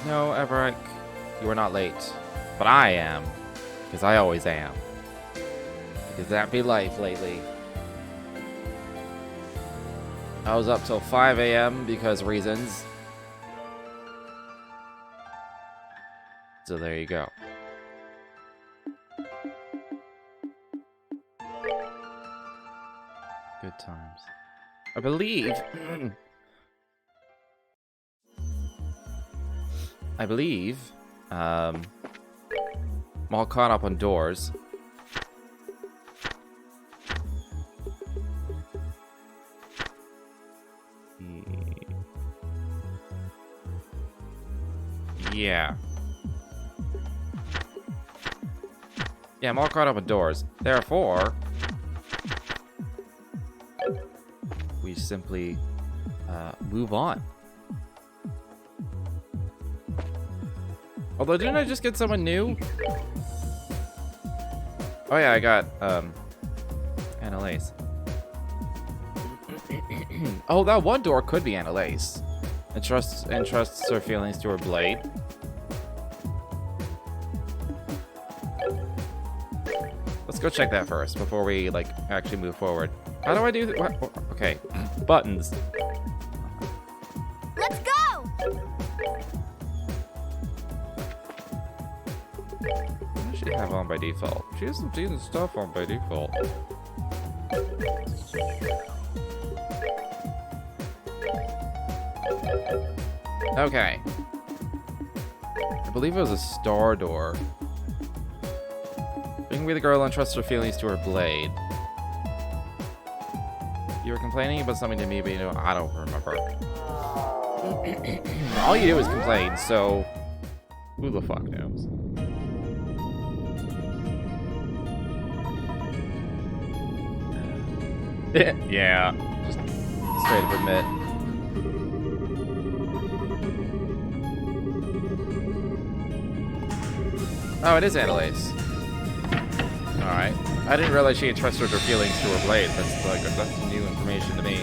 No, Everett, you are not late. But I am. Because I always am. Because that be life lately. I was up till 5 a.m. because reasons. So there you go. Good times. I believe... I'm all caught up on doors. Yeah. Yeah, I'm all caught up on doors. Therefore, we simply move on. Although, didn't I just get someone new? Oh yeah, I got Annalise. Oh, that one door could be Annalise. Entrusts her feelings to her blade. Let's go check that first before we like actually move forward. How do I do that? Okay, buttons. Let's go! What does she have on by default? She has some decent stuff on by default. Okay. I believe it was a star door. You can be the girl and trust her feelings to her blade. You were complaining about something to me, but you know, I don't remember. All you do is complain, so who the fuck knows? Yeah, just straight up admit. Oh, it is Annalise. Alright. I didn't realize she had trusted her feelings to her blade. That's new information to me.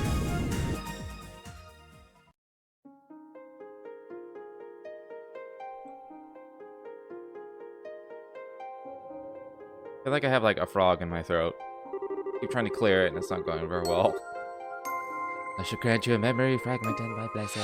I feel like I have like a frog in my throat. Keep trying to clear it and it's not going very well. I should grant you a memory fragmented by blessing.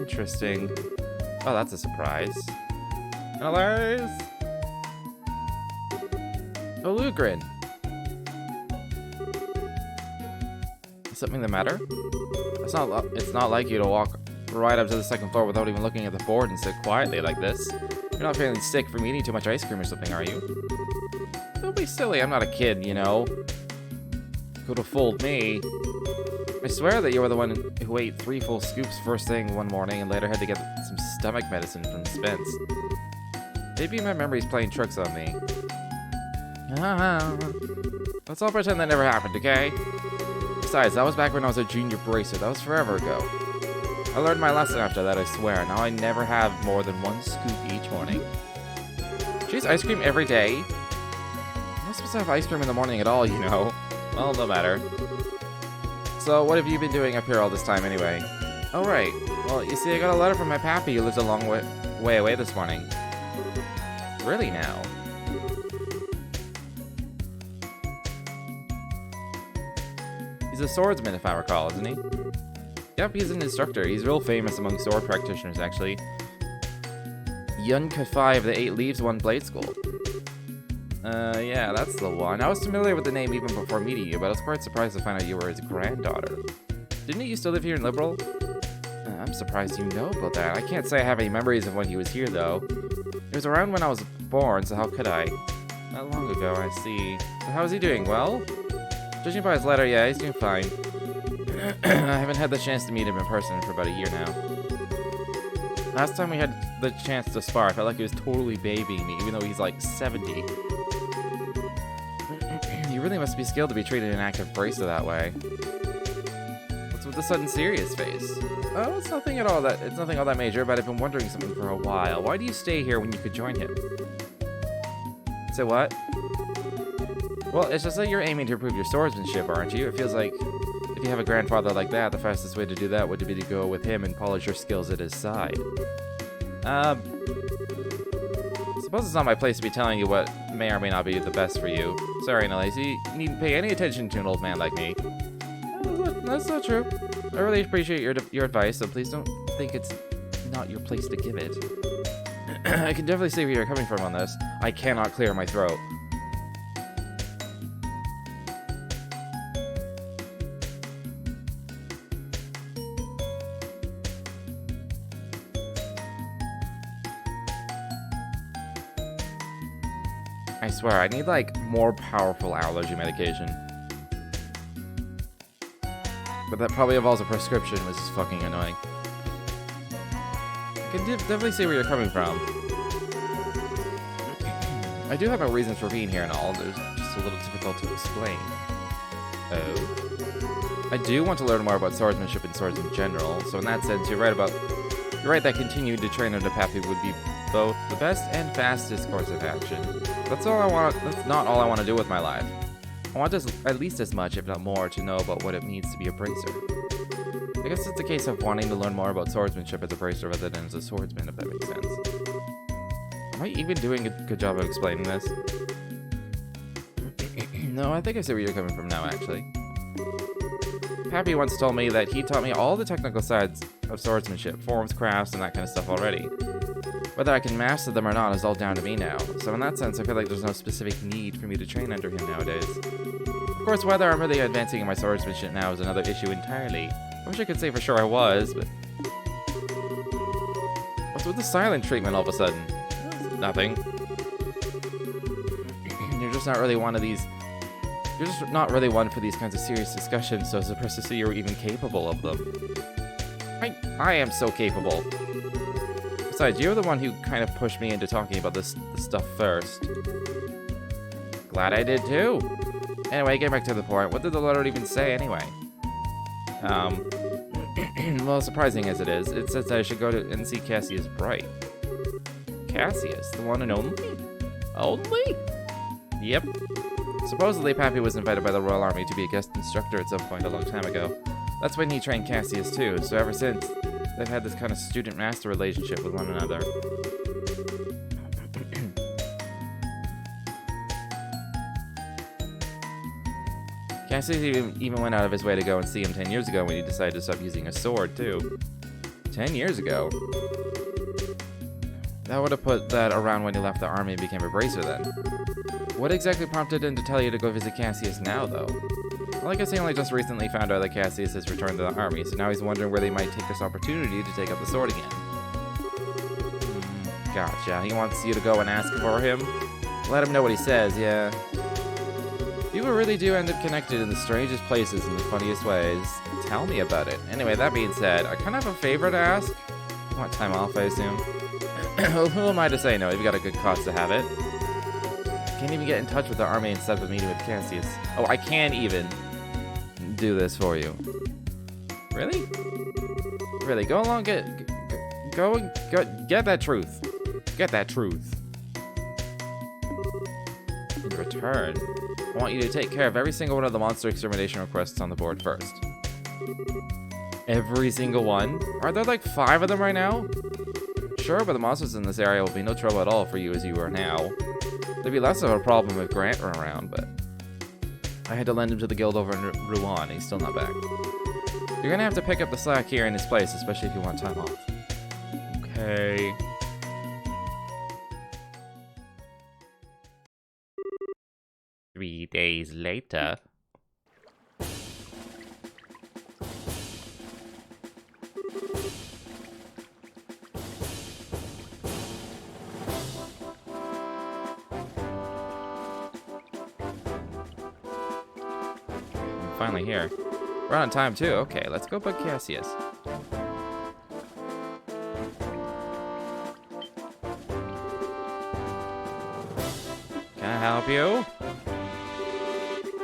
Interesting. Oh, that's a surprise. Annalise! Oh, Lugrin. Is something the matter? It's not like you to walk right up to the second floor without even looking at the board and sit quietly like this. You're not feeling sick from eating too much ice cream or something, are you? Don't be silly, I'm not a kid, you know. Could have fooled me. I swear that you were the one who ate 3 full scoops first thing one morning and later had to get some stomach medicine from Spence. Maybe my memory's playing tricks on me. Let's all pretend that never happened, okay? Besides, that was back when I was a junior bracer. That was forever ago. I learned my lesson after that, I swear. Now I never have more than 1 scoop each morning. She eats ice cream every day? I'm not supposed to have ice cream in the morning at all, you know. Well, no matter. So, what have you been doing up here all this time, anyway? Oh, right. Well, you see, I got a letter from my pappy who lives a long way away this morning. Really, now? He's a swordsman, if I recall, isn't he? Yep, he's an instructor. He's real famous among sword practitioners, actually. Yun Kafai of the 8 Leaves One Blade School. Yeah, that's the one. I was familiar with the name even before meeting you, but I was quite surprised to find out you were his granddaughter. Didn't he used to live here in Liberal? I'm surprised you know about that. I can't say I have any memories of when he was here, though. It was around when I was born, so how could I? Not long ago, I see. So how is he doing? Well? Judging by his letter, yeah, he's doing fine. I haven't had the chance to meet him in person for about a year now. Last time we had the chance to spar, I felt like he was totally babying me, even though he's like 70. You really must be skilled to be treated an active bracer that way. What's with the sudden serious face? Oh, it's nothing all that major, but I've been wondering something for a while. Why do you stay here when you could join him? Say what? Well, it's just that you're aiming to improve your swordsmanship, aren't you? It feels like if you have a grandfather like that, the fastest way to do that would be to go with him and polish your skills at his side. Suppose it's not my place to be telling you what may or may not be the best for you. Sorry, Annalise, you needn't pay any attention to an old man like me. That's not true. I really appreciate your advice, so please don't think it's not your place to give it. I can definitely see where you're coming from on this. I cannot clear my throat. I swear, I need, like, more powerful allergy medication. But that probably involves a prescription, which is fucking annoying. I can definitely see where you're coming from. I do have my reasons for being here and all. They're just a little difficult to explain. Oh. I do want to learn more about swordsmanship and swords in general, so in that sense, you're right that continuing to train under Pappy would be both the best and fastest course of action. That's not all I want to do with my life. I want at least as much, if not more, to know about what it means to be a bracer. I guess it's a case of wanting to learn more about swordsmanship as a bracer rather than as a swordsman, if that makes sense. Am I even doing a good job of explaining this? No, I think I see where you're coming from now, actually. Pappy once told me that he taught me all the technical sides of swordsmanship, forms, crafts, and that kind of stuff already. Whether I can master them or not is all down to me now, so in that sense I feel like there's no specific need for me to train under him nowadays. Of course, whether I'm really advancing in my swordsmanship now is another issue entirely. I wish I could say for sure I was, but... What's with the silent treatment all of a sudden? Nothing. You're just not really one of these... You're just not really one for these kinds of serious discussions, so it's supposed to see you're even capable of them. I am so capable. Besides, you're the one who kind of pushed me into talking about this stuff first. Glad I did too. Anyway, get back to the point. What did the letter even say anyway? Well, surprising as it is, it says that I should go to and see Cassius Bright. Cassius, the one and only? Only? Yep. Supposedly, Pappy was invited by the Royal Army to be a guest instructor at some point a long time ago. That's when he trained Cassius too, so ever since, they've had this kind of student-master relationship with one another. Cassius even went out of his way to go and see him 10 years ago when he decided to stop using a sword, too. 10 years ago? That would have put that around when he left the army and became a bracer then. What exactly prompted him to tell you to go visit Cassius now, though? Well, I guess he only just recently found out that Cassius has returned to the army, so now he's wondering where they might take this opportunity to take up the sword again. Gotcha. He wants you to go and ask for him? Let him know what he says, yeah. People really do end up connected in the strangest places in the funniest ways. Tell me about it. Anyway, that being said, I kind of have a favor to ask. You want time off, I assume? Who am I to say no? You've got a good cause to have it. Can't even get in touch with the army instead of a meeting with Cassius. Oh, I can't even do this for you. Really? Really, go along, get that truth. Get that truth. In return, I want you to take care of every single one of the monster extermination requests on the board first. Every single one? Are there like 5 of them right now? Sure, but the monsters in this area will be no trouble at all for you as you are now. There'd be less of a problem if Grant were around, but I had to lend him to the guild over in Rouen. He's still not back. You're gonna have to pick up the slack here in his place, especially if you want time off. Okay. Three days later. Finally here. We're on time too. Okay, let's go bug Cassius. Can I help you?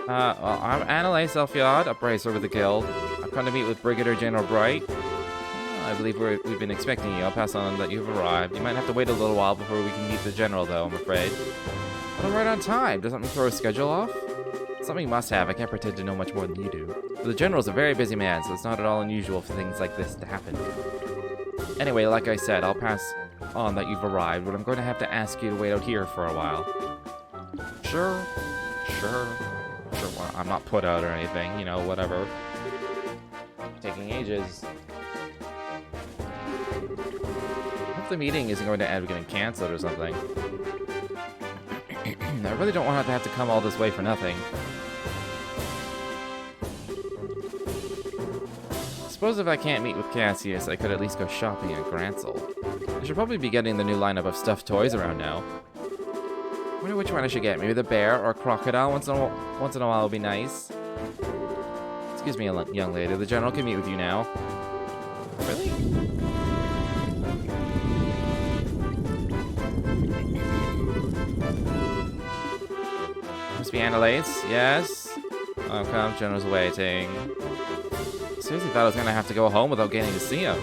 Well, I'm Annalise Elfiod, a bracer with the guild. I've come to meet with Brigadier General Bright. I believe we've been expecting you. I'll pass on that you've arrived. You might have to wait a little while before we can meet the general, though, I'm afraid. But I'm right on time. Does something throw a schedule off? Something must have. I can't pretend to know much more than you do. But the general's a very busy man, so it's not at all unusual for things like this to happen. Anyway, like I said, I'll pass on that you've arrived, but I'm going to have to ask you to wait out here for a while. Sure. Well, I'm not put out or anything, you know, whatever. Taking ages. I hope the meeting isn't going to end up getting cancelled or something. I really don't want to have to come all this way for nothing. I suppose if I can't meet with Cassius, I could at least go shopping at Grancel. I should probably be getting the new lineup of stuffed toys around now. I wonder which one I should get. Maybe the bear or crocodile once in a while would be nice. Excuse me, young lady. The general can meet with you now. Really? Must be Annalise. Yes? Oh, come. General's waiting. Seriously thought I was going to have to go home without getting to see him.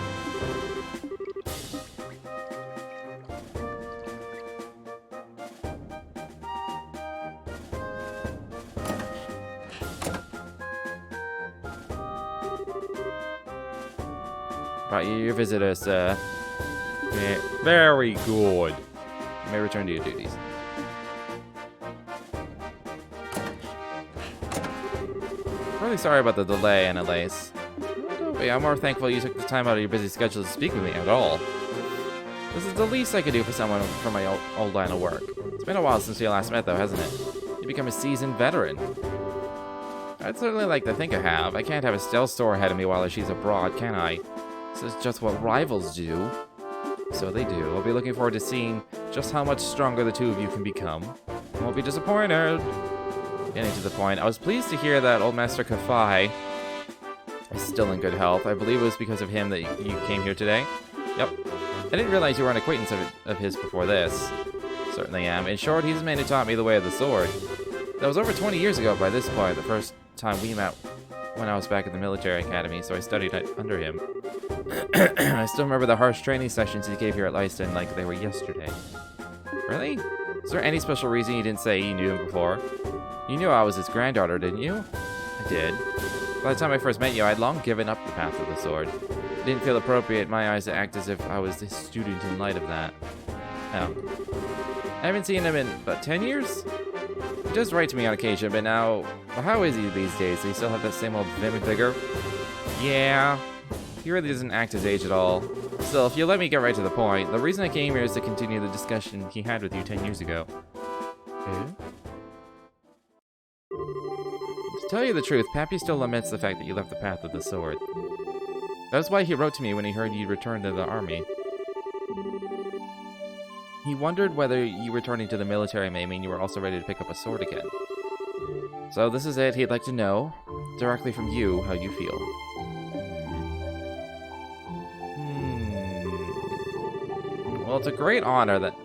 Right, your visitor, sir. Yeah, very good. You may return to your duties. Really sorry about the delay, Annalise. I'm more thankful you took the time out of your busy schedule to speak with me at all. This is the least I could do for someone from my old line of work. It's been a while since we last met, though, hasn't it? You become a seasoned veteran. I'd certainly like to think I have. I can't have a stealth store ahead of me while she's abroad, can I? This is just what rivals do. So they do. I'll be looking forward to seeing just how much stronger the two of you can become. I won't be disappointed. Getting to the point, I was pleased to hear that old Master Kafai is still in good health. I believe it was because of him that you came here today. Yep. I didn't realize you were an acquaintance of his before this. Certainly am. In short, he's the man who taught me the way of the sword. That was over 20 years ago by this point, the first time we met when I was back at the military academy, so I studied under him. I still remember the harsh training sessions he gave here at Leiston like they were yesterday. Really? Is there any special reason you didn't say you knew him before? You knew I was his granddaughter, didn't you? I did. By the time I first met you, I'd long given up the path of the sword. It didn't feel appropriate in my eyes to act as if I was his student in light of that. Oh. I haven't seen him in about 10 years? He does write to me on occasion, but now... Well, how is he these days? Does he still have that same old vim and vigor? Yeah. He really doesn't act his age at all. Still, if you'll let me get right to the point, the reason I came here is to continue the discussion he had with you 10 years ago. To tell you the truth, Pappy still laments the fact that you left the path of the sword. That's why he wrote to me when he heard you returned to the army. He wondered whether you returning to the military may mean you were also ready to pick up a sword again. So this is it. He'd like to know, directly from you, how you feel. Well, it's a great honor that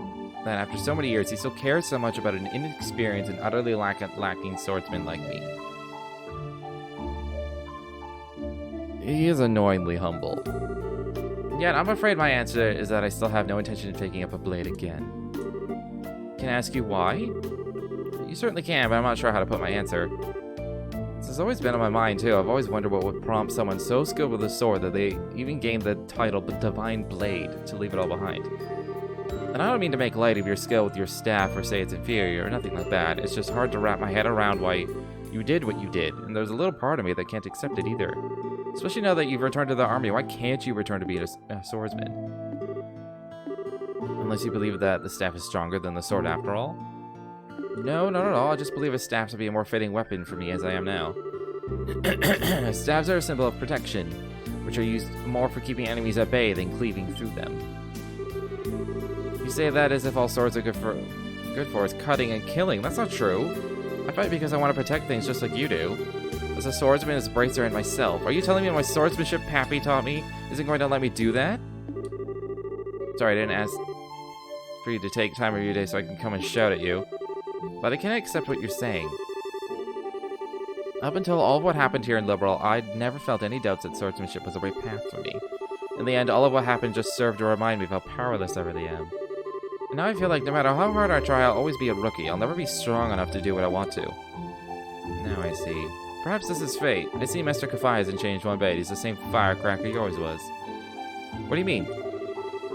after so many years, he still cares so much about an inexperienced and utterly lacking swordsman like me. He is annoyingly humble. Yet, I'm afraid my answer is that I still have no intention of taking up a blade again. Can I ask you why? You certainly can, but I'm not sure how to put my answer. This has always been on my mind, too. I've always wondered what would prompt someone so skilled with a sword that they even gained the title Divine Blade to leave it all behind. And I don't mean to make light of your skill with your staff or say it's inferior or nothing like that. It's just hard to wrap my head around why you did what you did, and there's a little part of me that can't accept it either. Especially now that you've returned to the army, why can't you return to being a swordsman? Unless you believe that the staff is stronger than the sword after all? No, not at all. I just believe a staff to be a more fitting weapon for me as I am now. Staves are a symbol of protection, which are used more for keeping enemies at bay than cleaving through them. You say that as if all swords are good for is cutting and killing. That's not true. I fight because I want to protect things just like you do. As a swordsman, as a bracer, and myself. Are you telling me my swordsmanship Pappy taught me isn't going to let me do that? Sorry, I didn't ask for you to take time of your day so I can come and shout at you. But I can't accept what you're saying. Up until all of what happened here in Liberal, I'd never felt any doubts that swordsmanship was the right path for me. In the end, all of what happened just served to remind me of how powerless I really am. And now I feel like no matter how hard I try, I'll always be a rookie. I'll never be strong enough to do what I want to. Now I see. Perhaps this is fate. I see Mr. Kafai hasn't changed one bit. He's the same firecracker he always was. What do you mean?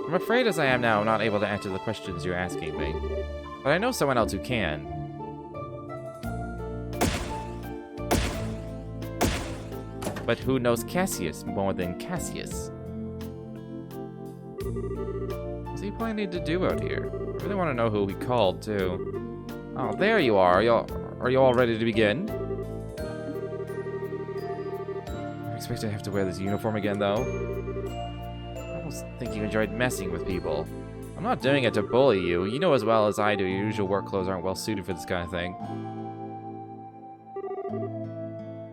I'm afraid as I am now, I'm not able to answer the questions you're asking me. But I know someone else who can. But who knows Cassius more than Cassius? What's he planning to do out here? I really want to know who he called, too. Oh, there you are. Are you all ready to begin? I expect I have to wear this uniform again, though. I almost think you enjoyed messing with people. I'm not doing it to bully you. You know as well as I do your usual work clothes aren't well suited for this kind of thing.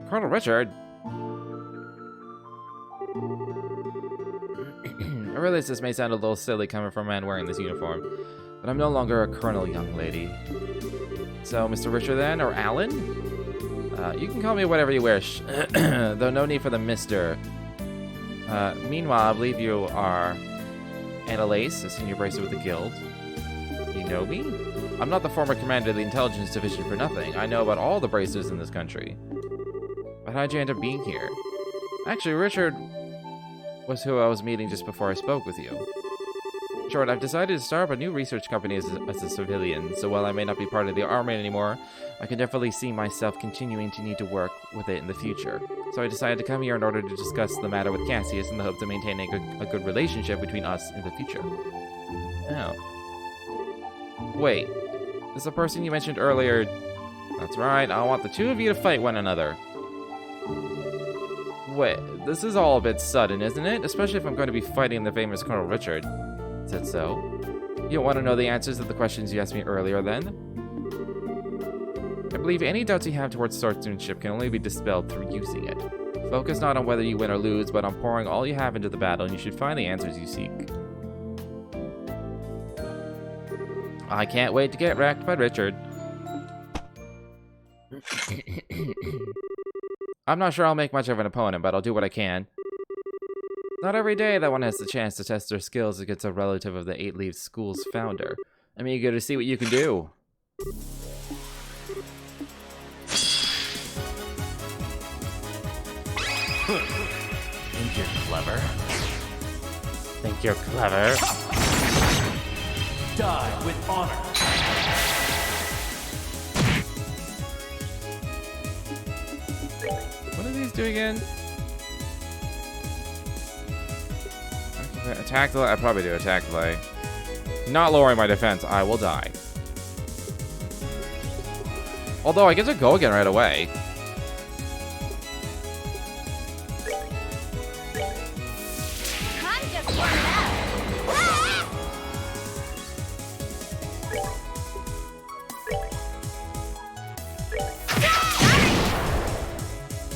Colonel Richard? I realize this may sound a little silly coming from a man wearing this uniform, but I'm no longer a colonel, young lady. So, Mr. Richard then, or Alan? You can call me whatever you wish, though no need for the Mr. Meanwhile, I believe you are Annalise, a senior bracer with the guild. You know me? I'm not the former commander of the intelligence division for nothing. I know about all the bracers in this country. But how'd you end up being here? Actually, Richard was who I was meeting just before I spoke with you. In short, I've decided to start up a new research company as a civilian, so while I may not be part of the army anymore, I can definitely see myself continuing to need to work with it in the future. So I decided to come here in order to discuss the matter with Cassius in the hopes of maintaining a good relationship between us in the future. Oh. Wait, this is the person you mentioned earlier. That's right, I want the two of you to fight one another. Wait, this is all a bit sudden, isn't it? Especially if I'm going to be fighting the famous Colonel Richard. Is that so? You don't want to know the answers to the questions you asked me earlier, then? I believe any doubts you have towards swordsmanship can only be dispelled through using it. Focus not on whether you win or lose, but on pouring all you have into the battle, and you should find the answers you seek. I can't wait to get wrecked by Richard. I'm not sure I'll make much of an opponent, but I'll do what I can. Not every day that one has the chance to test their skills against a relative of the Eight Leaves School's founder. I'm eager to see what you can do. Think you're clever? Think you're clever? Die with honor. What do these do again? Attack delay? I probably do attack delay. Not lowering my defense, I will die. Although I get to go again right away.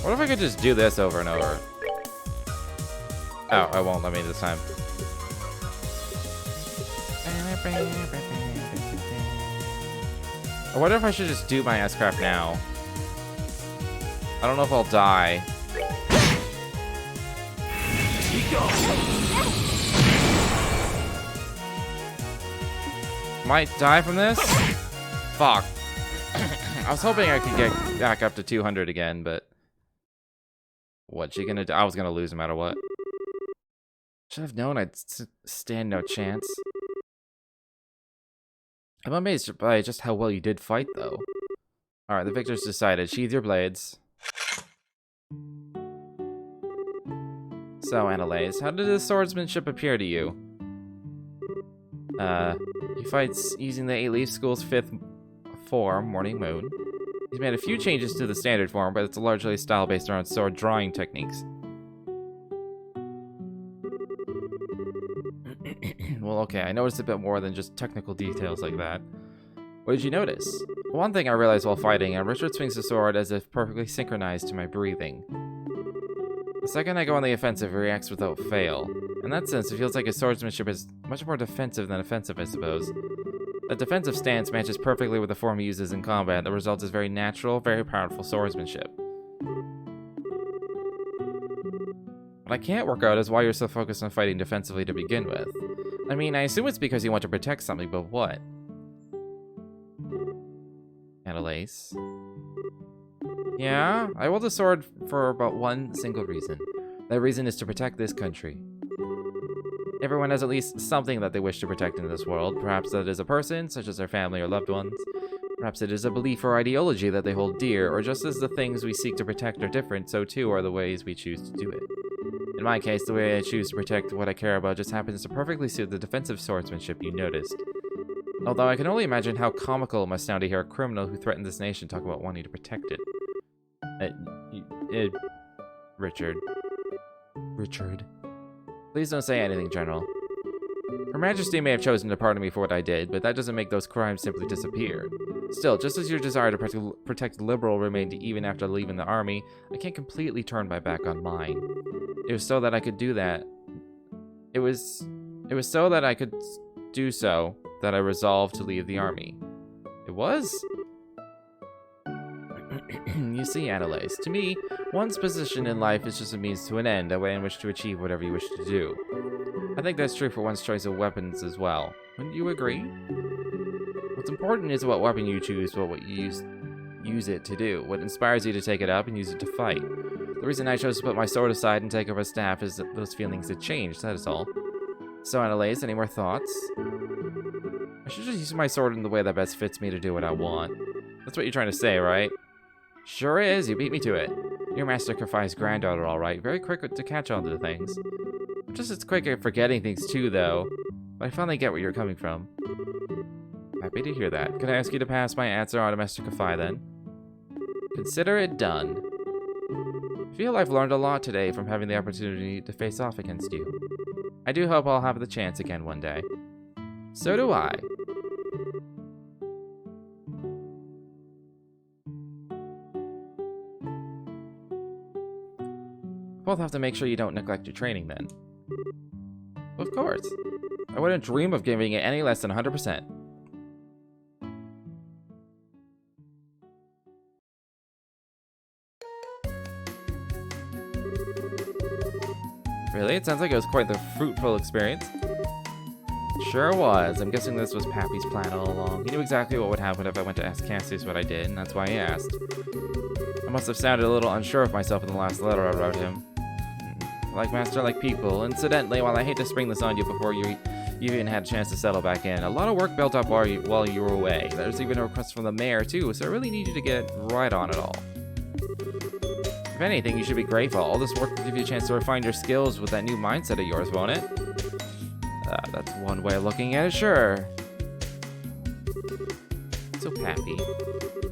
What if I could just do this over and over? Oh, it won't let me this time. I wonder if I should just do my S-Craft now. I don't know if I'll die. Might die from this? Fuck. I was hoping I could get back up to 200 again, but... What's she gonna do? I was gonna lose no matter what. Should have known I'd stand no chance. I'm amazed by just how well you did fight, though. Alright, the victor's decided. Sheathe your blades. So, Annalise, how did this swordsmanship appear to you? He fights using the Eight Leaf School's 5th form, Morning Moon. He's made a few changes to the standard form, but it's largely a style based around sword drawing techniques. Well, okay, I noticed a bit more than just technical details like that. What did you notice? One thing I realized while fighting, Richard swings the sword as if perfectly synchronized to my breathing. The second I go on the offensive, he reacts without fail. In that sense, it feels like his swordsmanship is much more defensive than offensive, I suppose. The defensive stance matches perfectly with the form he uses in combat. The result is very natural, very powerful swordsmanship. What I can't work out is why you're so focused on fighting defensively to begin with. I mean, I assume it's because you want to protect something, but what? Annalise. Yeah, I wield the sword for about one single reason. That reason is to protect this country. Everyone has at least something that they wish to protect in this world. Perhaps that is a person, such as their family or loved ones. Perhaps it is a belief or ideology that they hold dear, or just as the things we seek to protect are different, so too are the ways we choose to do it. In my case, the way I choose to protect what I care about just happens to perfectly suit the defensive swordsmanship you noticed. Although I can only imagine how comical it must sound to hear a criminal who threatened this nation talk about wanting to protect it. Richard. Richard. Please don't say anything, General. Her Majesty may have chosen to pardon me for what I did, but that doesn't make those crimes simply disappear. Still, just as your desire to protect Liberal remained even after leaving the army, I can't completely turn my back on mine. It was so that I could do that. It was so that I could do so that I resolved to leave the army. It was? You see, Annalise, to me, one's position in life is just a means to an end, a way in which to achieve whatever you wish to do. I think that's true for one's choice of weapons as well. Wouldn't you agree? What's important is what weapon you choose, but what you use it to do. What inspires you to take it up and use it to fight. The reason I chose to put my sword aside and take up a staff is that those feelings had changed, that is all. So, Annalise, any more thoughts? I should just use my sword in the way that best fits me to do what I want. That's what you're trying to say, right? Sure is, you beat me to it. Your Master Kafai's granddaughter, alright. Very quick to catch on to things. I'm just as quick at forgetting things too, though. But I finally get where you're coming from. Happy to hear that. Can I ask you to pass my answer on to Master Kafai, then? Consider it done. I feel I've learned a lot today from having the opportunity to face off against you. I do hope I'll have the chance again one day. So do I. Both have to make sure you don't neglect your training, then. Of course. I wouldn't dream of giving it any less than 100%. Really? It sounds like it was quite the fruitful experience. Sure was. I'm guessing this was Pappy's plan all along. He knew exactly what would happen if I went to ask Cassius what I did, and that's why he asked. I must have sounded a little unsure of myself in the last letter I wrote him. Like master, like people. Incidentally, while I hate to spring this on you before you even had a chance to settle back in, a lot of work built up while you were away. There's even a request from the mayor, too, so I really need you to get right on it all. If anything, you should be grateful. All this work will give you a chance to refine your skills with that new mindset of yours, won't it? That's one way of looking at it, sure. So, Pappy,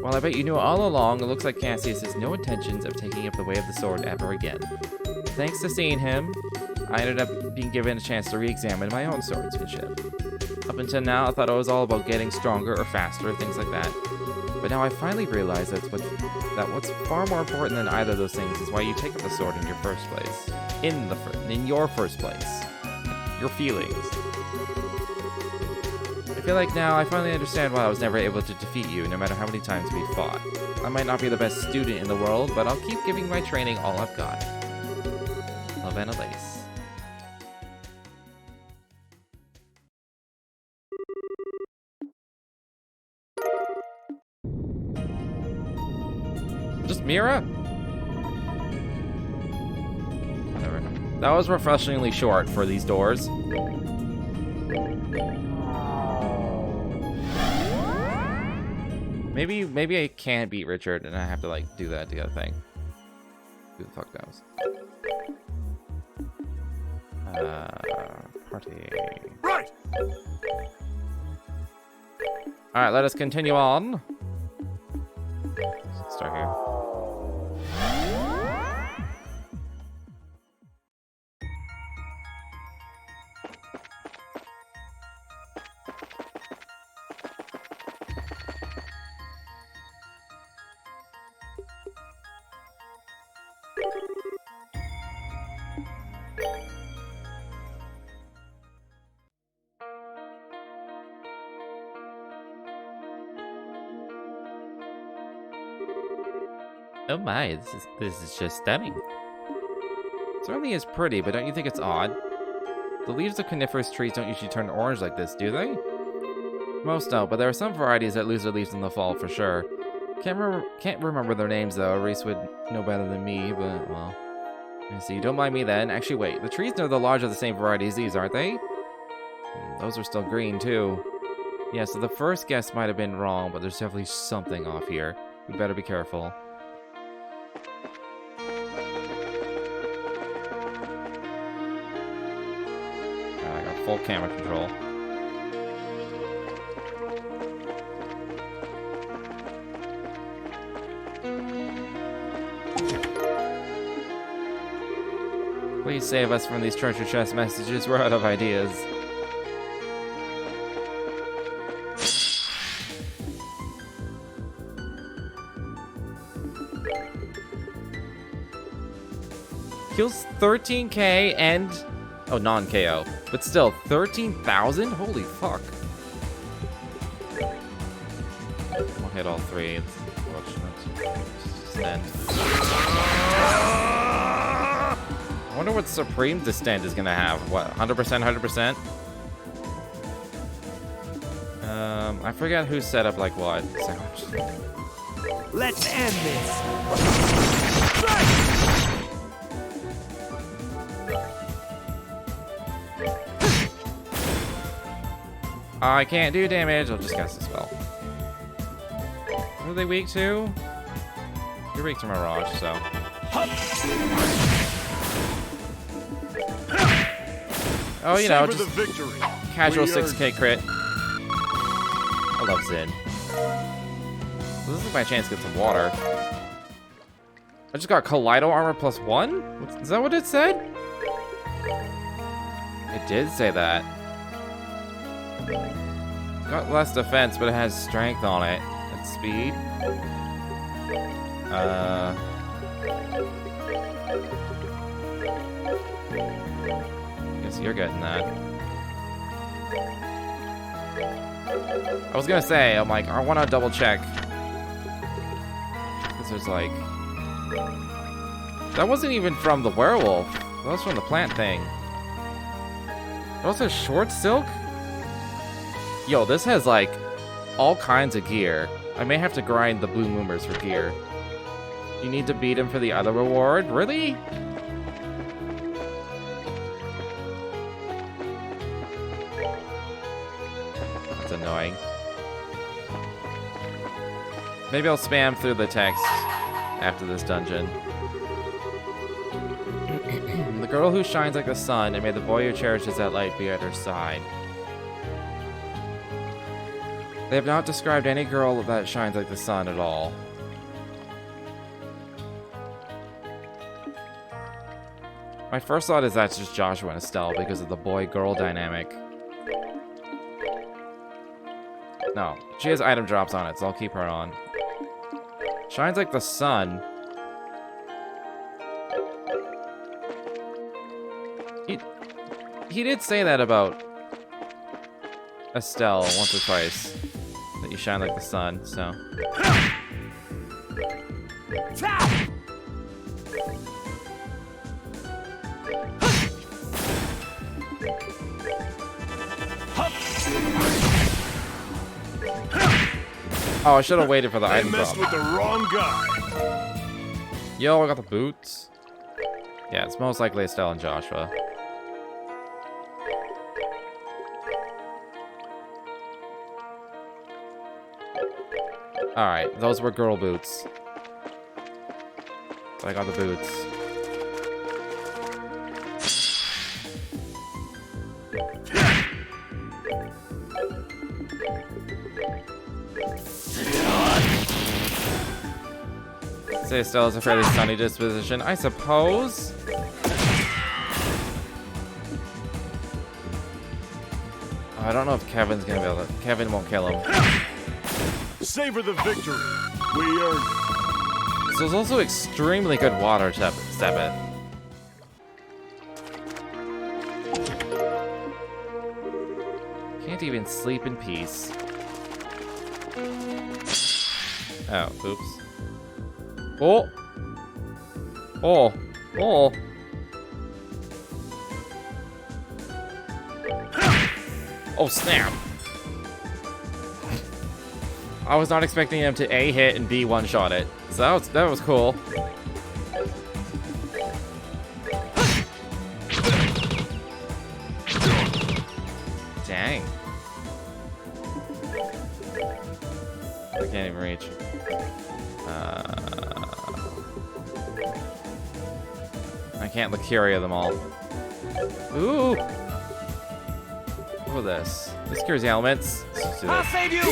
while I bet you knew all along, it looks like Cassius has no intentions of taking up the way of the sword ever again. Thanks to seeing him, I ended up being given a chance to re-examine my own swordsmanship. Up until now, I thought it was all about getting stronger or faster, things like that. But now I finally realize that what's far more important than either of those things is why you take up the sword in your first place. In your first place. Your feelings. I feel like now I finally understand why I was never able to defeat you, no matter how many times we fought. I might not be the best student in the world, but I'll keep giving my training all I've got. Love, Annalise. Just Mira? Whatever. That was refreshingly short for these doors. Maybe I can't beat Richard and I have to like do that the other thing. Who the fuck knows? Party. Right. Alright, let us continue on. Let's start here. Oh my, this is just stunning. Certainly is pretty, but don't you think it's odd? The leaves of coniferous trees don't usually turn orange like this, do they? Most don't, but there are some varieties that lose their leaves in the fall for sure. Can't remember their names though. Reese would know better than me, but well. I see. Don't mind me then. Actually, wait. The trees near the lodge are the same variety as these, aren't they? Those are still green too. Yeah, so the first guess might have been wrong, but there's definitely something off here. We better be careful. I got full camera control. Please save us from these treasure chest messages. We're out of ideas. Kills 13k and... oh, non-KO. But still, 13,000? Holy fuck. We'll hit all three. It's unfortunate. Just end. I wonder what Supreme Descent is gonna have. What, 100%, 100%? I forget who set up like what. So Let's end this. I can't do damage. I'll just cast a spell. What are they weak to? You're weak to Mirage, so. Oh, you know, just casual 6k crit. I love Zin. So this is my chance to get some water. I just got Kaleido armor +1? Is that what it said? It did say that. Got less defense, but it has strength on it. And speed. Guess you're getting that. I was gonna say, I'm like, I wanna double check. Because there's like... that wasn't even from the werewolf. That was from the plant thing. It also has short silk? Yo, this has like all kinds of gear. I may have to grind the blue moomers for gear. You need to beat him for the other reward? Really? That's annoying. Maybe I'll spam through the text after this dungeon. The girl who shines like the sun, and may the boy who cherishes that light be at her side. They have not described any girl that shines like the sun at all. My first thought is that's just Joshua and Estelle because of the boy-girl dynamic. No, she has item drops on it, so I'll keep her on. Shines like the sun. He did say that about Estelle once or twice. That you shine like the sun, so. Oh, I should have waited for the item drop. With the wrong guy. Yo, I got the boots. Yeah, it's most likely Estelle and Joshua. Alright, those were girl boots. So I got the boots. Say Estelle has a fairly sunny disposition, I suppose. I don't know if Kevin's gonna be able to. Kevin won't kill him. Savor the victory. We earned it. This is also extremely good water, Sepith. Can't even sleep in peace. Oh, oops. Oh! Oh! Oh! Oh, snap. I was not expecting him to A, hit, and B, one-shot it. So that was cool. Dang. I can't even reach. I can't Lucaria them all. Ooh! Look at this. This cures the elements. Let's just do this. I'll save you!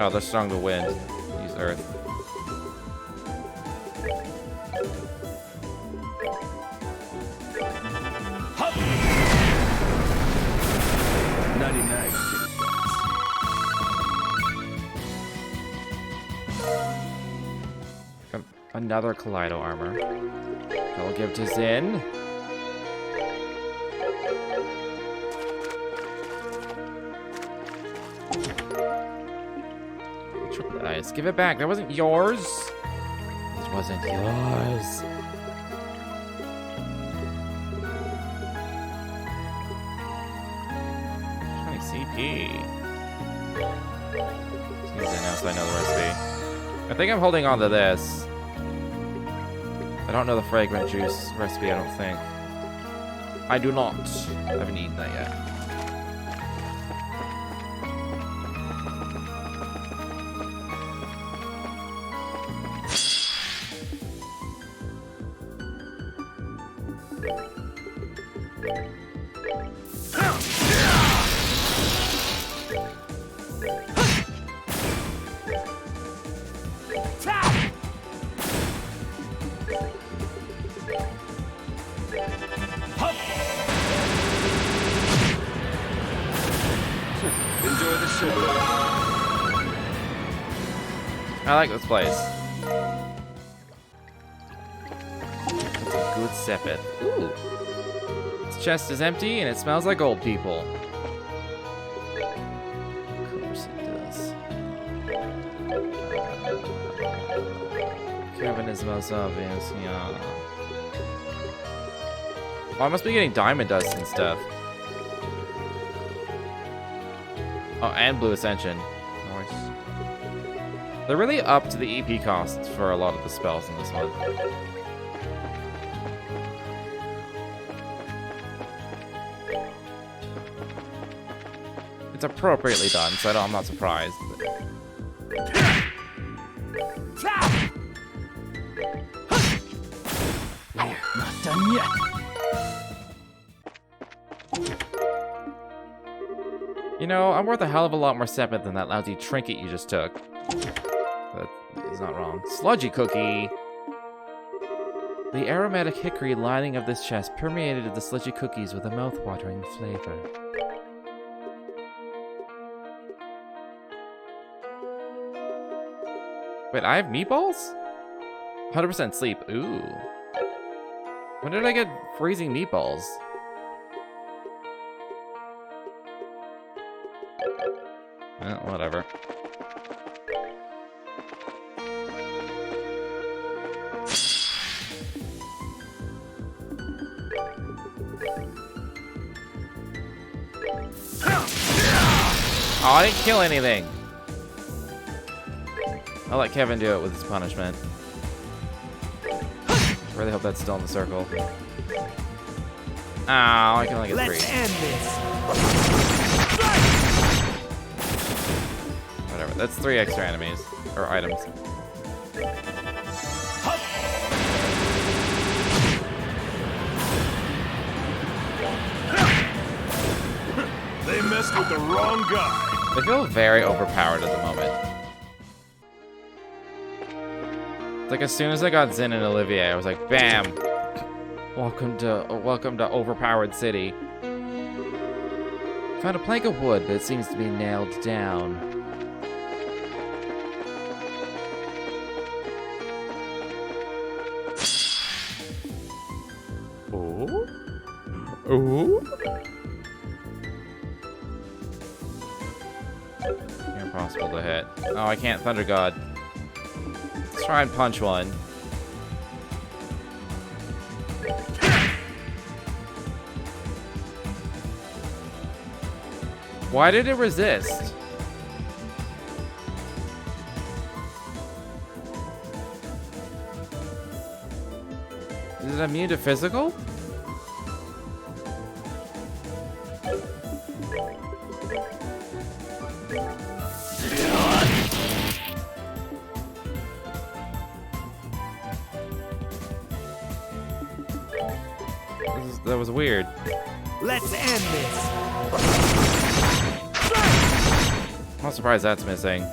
Oh, they're strong to wind. Use earth. Another Kaleido armor. I'll give to Zin. Triple dice. Give it back. That wasn't yours. This wasn't yours. CP. Seems I know, so I know the recipe. I think I'm holding on to this. I don't know the fragrant juice recipe, I don't think. I do not. I haven't eaten that yet. I like this place. It's a good sepith. Ooh. Its chest is empty and it smells like old people. Of course it does. Kevin is the most obvious, yeah. Oh, I must be getting diamond dust and stuff. Oh, and Blue Ascension. Nice. They're really up to the EP costs for a lot of the spells in this one. It's appropriately done, so I'm not surprised. We're not done yet. You know, I'm worth a hell of a lot more sepith than that lousy trinket you just took. That is not wrong. Sludgy cookie! The aromatic hickory lining of this chest permeated the sludgy cookies with a mouth-watering flavor. Wait, I have meatballs? 100% sleep. Ooh. When did I get freezing meatballs? Whatever. Oh, I didn't kill anything. I'll let Kevin do it with his punishment. I really hope that's still in the circle. Oh, I can only get 3. Let's end this. Whatever. That's 3 extra enemies. Or items. They messed with the wrong guy. They feel very overpowered at the moment. It's like as soon as I got Zin and Olivier, I was like, bam! Welcome to overpowered city. Found a plank of wood, but it seems to be nailed down. Ooh? Ooh? You're impossible to hit. Oh, I can't Thunder God. Let's try and punch one. Why did it resist? Is it immune to physical? That was weird. Let's end this. I'm not surprised that's missing.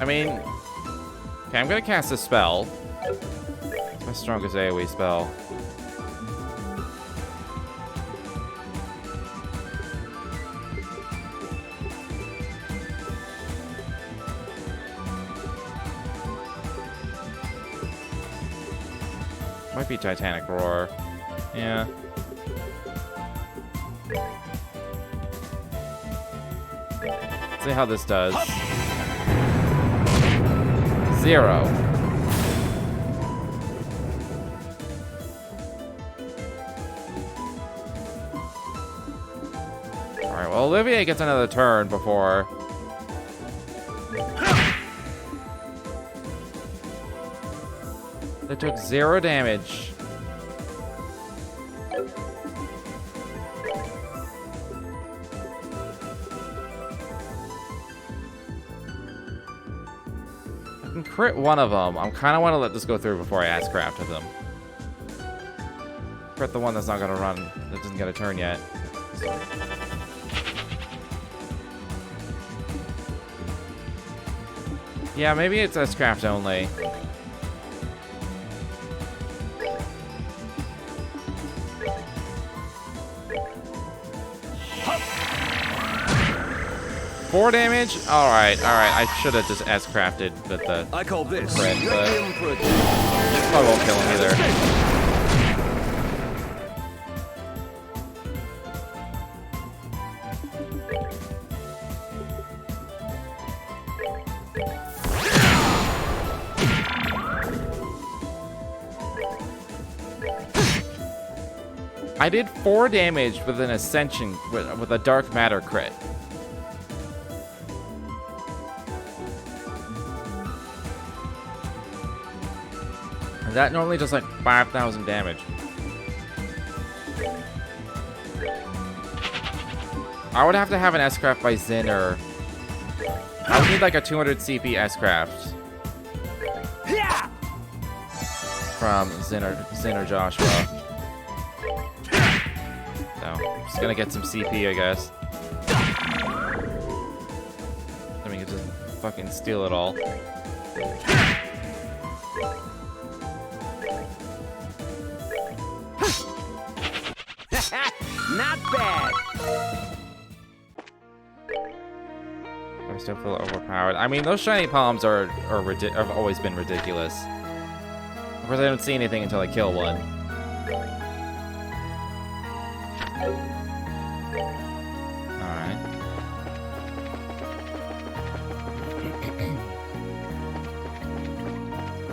I mean, okay, I'm gonna cast a spell. It's my strongest AoE spell. Might be Titanic Roar. Yeah. Let's see how this does. 0. Alright, well, Olivier gets another turn before... They took 0 damage. I can crit one of them. I kind of want to let this go through before I ask craft of them. Crit the one that's not going to run, that doesn't get a turn yet. Yeah, maybe it's S-craft only. Four damage? Alright, alright. I should have just S-crafted with the I call this crit, but probably won't kill him either. I did 4 damage with an Ascension, with a Dark Matter crit. And that normally does like 5,000 damage. I would have to have an S-craft by Zin, or I would need like a 200 CP S-craft from Zin or Joshua. Just gonna get some CP, I guess. I mean, just fucking steal it all. Not bad. I still feel overpowered. I mean, those shiny palms have always been ridiculous. Of course, I don't see anything until I kill one.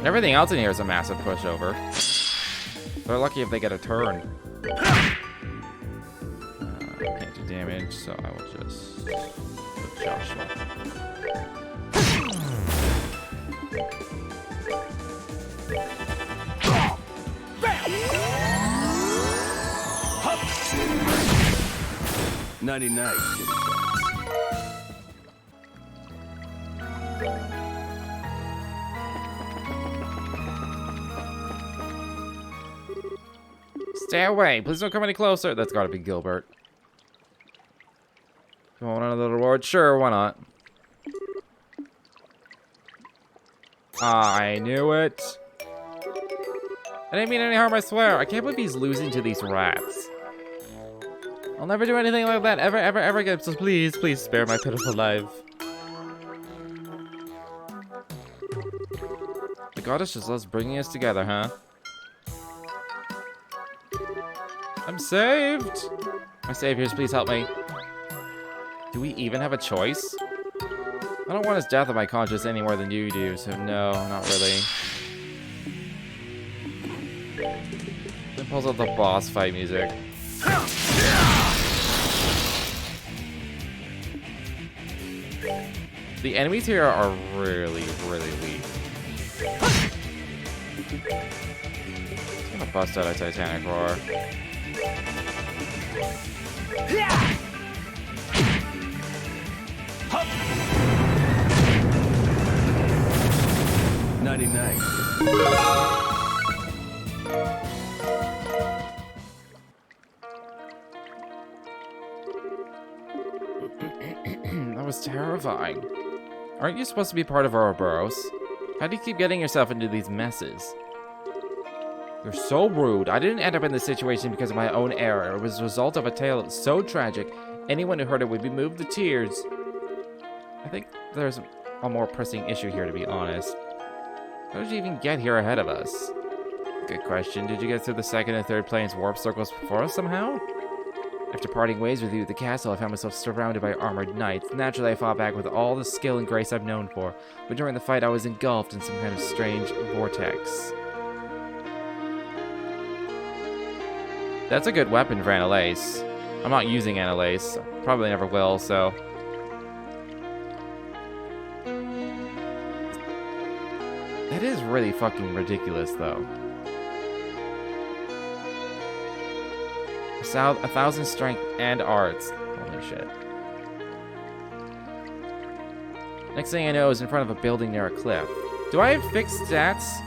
Everything else in here is a massive pushover. They're lucky if they get a turn. Can't do damage, so I will just put Joshua. Nighty-night. Stay away. Please don't come any closer. That's gotta be Gilbert. You want another reward? Sure, why not? I knew it. I didn't mean any harm, I swear. I can't believe he's losing to these rats. I'll never do anything like that ever, ever, ever again. So please, please spare my pitiful life. The goddess just loves bringing us together, huh? I'm saved! My saviors, please help me. Do we even have a choice? I don't want his death on my conscience any more than you do, so no, not really. Then pulls out the boss fight music. The enemies here are really, really weak. I'm gonna bust out a Titanic Roar. 99. That was terrifying. Aren't you supposed to be part of Ouroboros? How do you keep getting yourself into these messes? You're so rude. I didn't end up in this situation because of my own error. It was a result of a tale so tragic, anyone who heard it would be moved to tears. I think there's a more pressing issue here, to be honest. How did you even get here ahead of us? Good question. Did you get through the second and third planes warp circles before us somehow? After parting ways with you at the castle, I found myself surrounded by armored knights. Naturally, I fought back with all the skill and grace I've known for, but during the fight, I was engulfed in some kind of strange vortex. That's a good weapon for Annalise. I'm not using Annalise. Probably never will, so... That is really fucking ridiculous, though. 1,000 strength and arts. Holy shit. Next thing I know is in front of a building near a cliff. Do I have fixed stats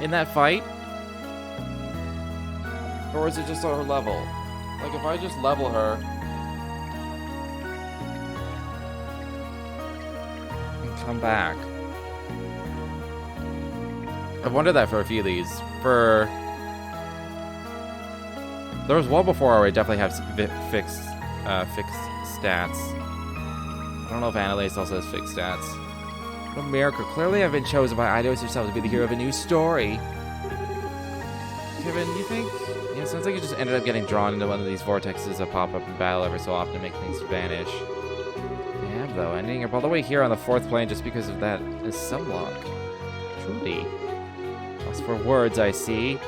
in that fight? Or is it just her level? Like, if I just level her... and come back. I've wondered that for a few of these. For... There was one before where I definitely have fixed stats. I don't know if Annalise also has fixed stats. What a miracle. Clearly I've been chosen by Eidos herself to be the hero of a new story. Kevin, you think... Yeah, it sounds like you just ended up getting drawn into one of these vortexes that pop up in battle every so often to make things vanish. Yeah, though, ending up all the way here on the 4th plane just because of that is some luck. Truly. Lost for words, I see.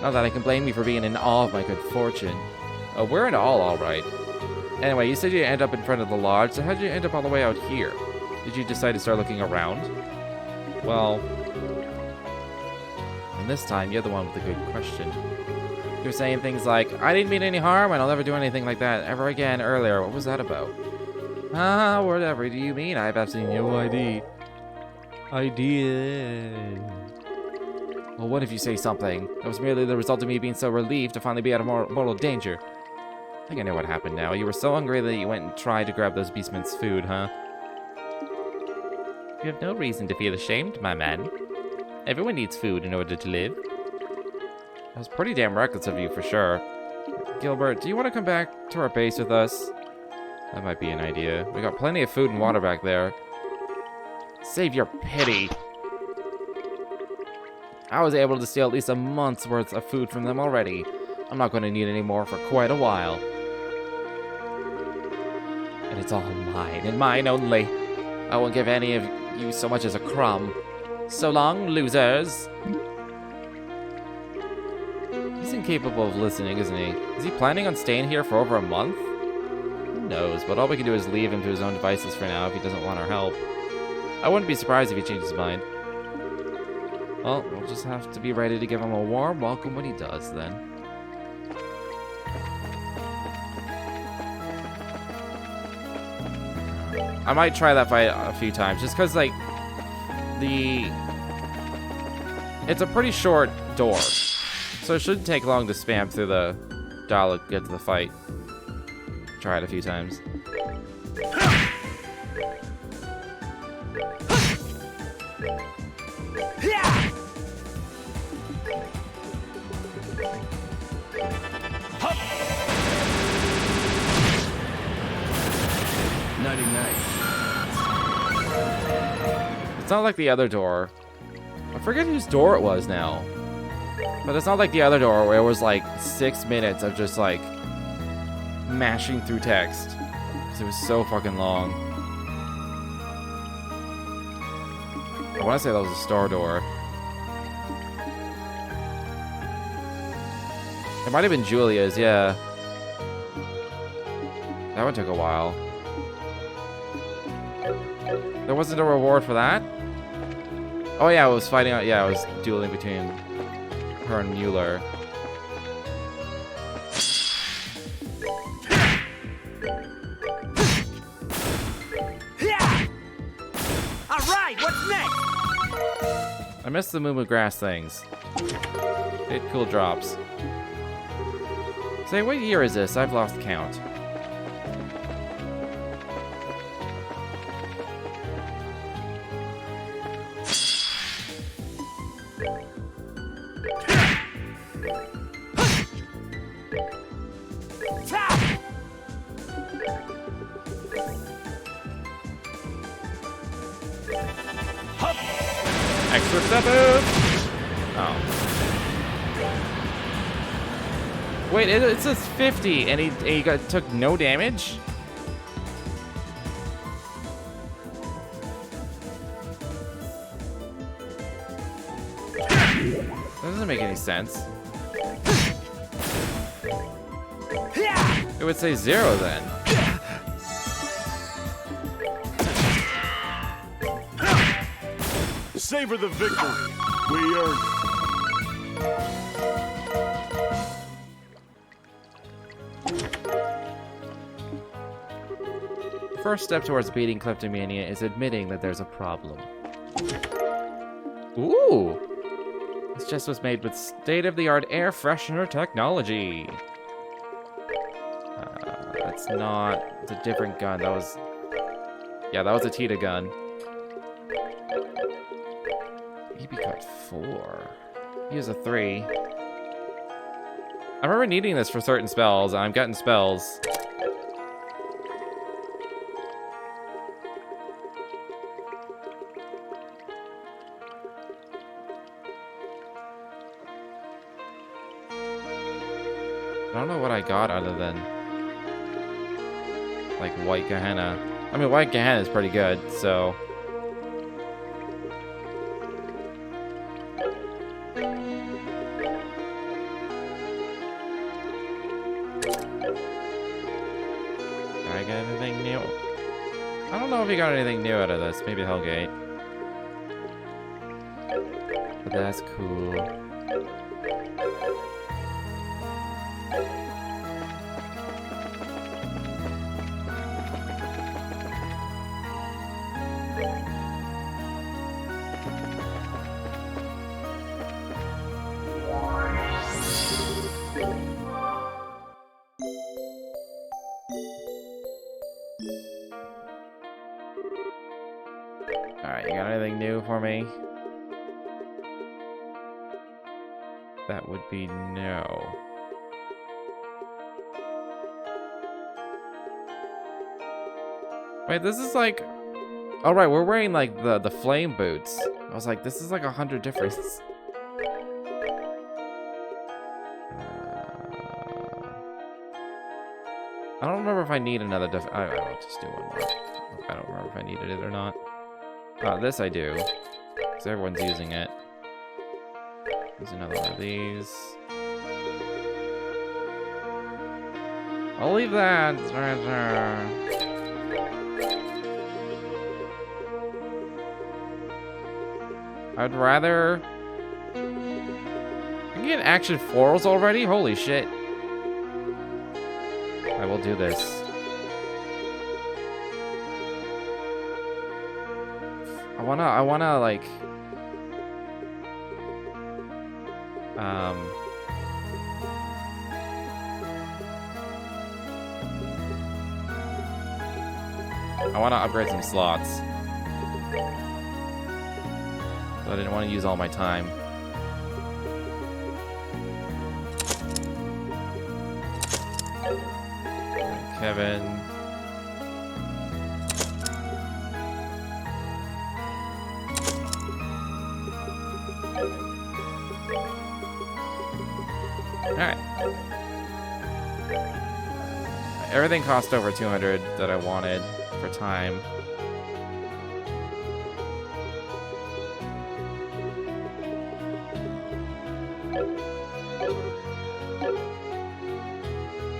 Not that I can blame you for being in awe of my good fortune. Oh, we're in awe, alright. Anyway, you said you end up in front of the lodge, so how'd you end up all the way out here? Did you decide to start looking around? Well... And this time, you're the one with the good question. You're saying things like, I didn't mean any harm, and I'll never do anything like that ever again earlier. What was that about? Ah, whatever do you mean? I have absolutely no idea. Well, what if you say something? That was merely the result of me being so relieved to finally be out of mortal danger. I think I know what happened now. You were so hungry that you went and tried to grab those beastmen's food, huh? You have no reason to feel ashamed, my man. Everyone needs food in order to live. That was pretty damn reckless of you, for sure. Gilbert, do you want to come back to our base with us? That might be an idea. We got plenty of food and water back there. Save your pity. I was able to steal at least a month's worth of food from them already. I'm not going to need any more for quite a while. And it's all mine, and mine only. I won't give any of you so much as a crumb. So long, losers. He's incapable of listening, isn't he? Is he planning on staying here for over a month? Who knows, but all we can do is leave him to his own devices for now if he doesn't want our help. I wouldn't be surprised if he changed his mind. Well, we'll just have to be ready to give him a warm welcome when he does, then. I might try that fight a few times, just because, like, it's a pretty short door, so it shouldn't take long to spam through the dialogue to get to the fight. Try it a few times. It's not like the other door. I forget whose door it was now. But it's not like the other door where it was like 6 minutes of just like mashing through text. It was so fucking long. I want to say that was a star door. It might have been Julia's, yeah. That one took a while. There wasn't a reward for that? Oh yeah, I was fighting out. Yeah, I was dueling between her and Mueller. Alright, what's next? I missed the Moo Grass things. They had cool drops. Say, what year is this? I've lost count. Extra sepith! Oh. Wait, it says 50, and he took no damage? That doesn't make any sense. It would say 0 then. Savor the victory. We earned The first step towards beating kleptomania is admitting that there's a problem. Ooh! This chest was made with state-of-the-art air freshener technology. That's not... It's a different gun. That was... Yeah, that was a Tita gun. EB cut 4. Use a 3. I remember needing this for certain spells, and I'm getting spells. I don't know what I got other than like White Gehenna. I mean, White Gehenna is pretty good, so... Did I get anything new? I don't know if he got anything new out of this. Maybe Hellgate. But that's cool. Alright, you got anything new for me? That would be no. Wait, this is like... Oh, right, we're wearing like the flame boots. I was like, this is like 100 difference. I don't remember if I need another I'll just do one more. I don't remember if I needed it or not. This I do. Because everyone's using it. There's another one of these. I'll leave that. I'd rather... I can get action 4s already? Holy shit. I will do this. I wanna like... I wanna upgrade some slots. So I didn't want to use all my time. Kevin. Alright. Everything cost over 200 that I wanted for time.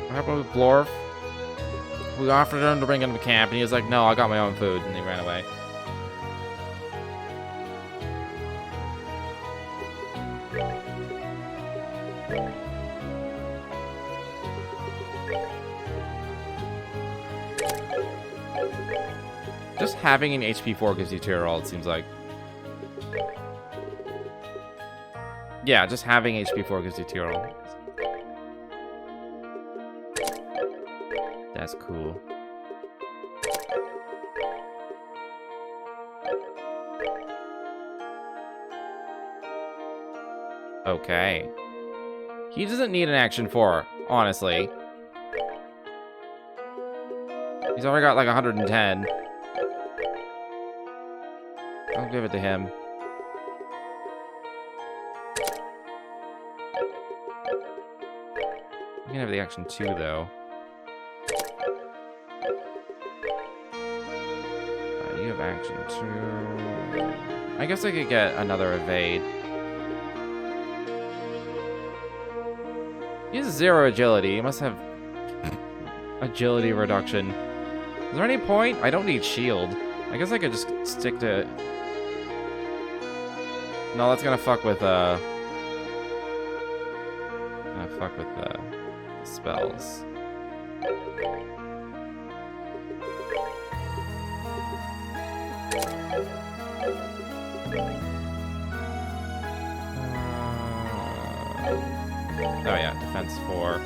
What happened with Blorf? We offered him to bring him to camp, and he was like, no, I got my own food, and he ran away. Just having an HP 4 gives you tier roll, it seems like. Yeah, just having HP 4 gives you tier roll. That's cool. Okay. He doesn't need an action 4, honestly. He's already got like 110. I'll give it to him. You can have the action 2, though. You have action 2. I guess I could get another evade. He has 0 agility. He must have agility reduction. Is there any point? I don't need shield. I guess I could just stick to... No, that's gonna fuck with, spells. Oh yeah, defense 4.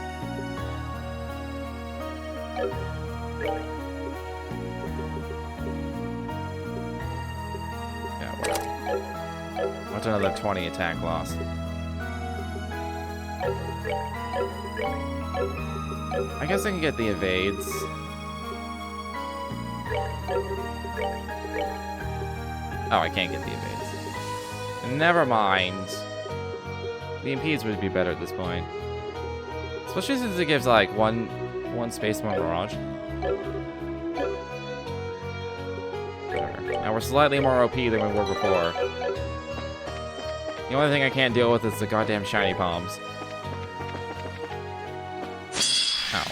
Yeah, whatever. What's another 20 attack loss? I guess I can get the evades. Oh, I can't get the evades. Never mind. The impedes would be better at this point. Especially since it gives like one space more mirage. Whatever. Now we're slightly more OP than we were before. The only thing I can't deal with is the goddamn shiny palms. Ow.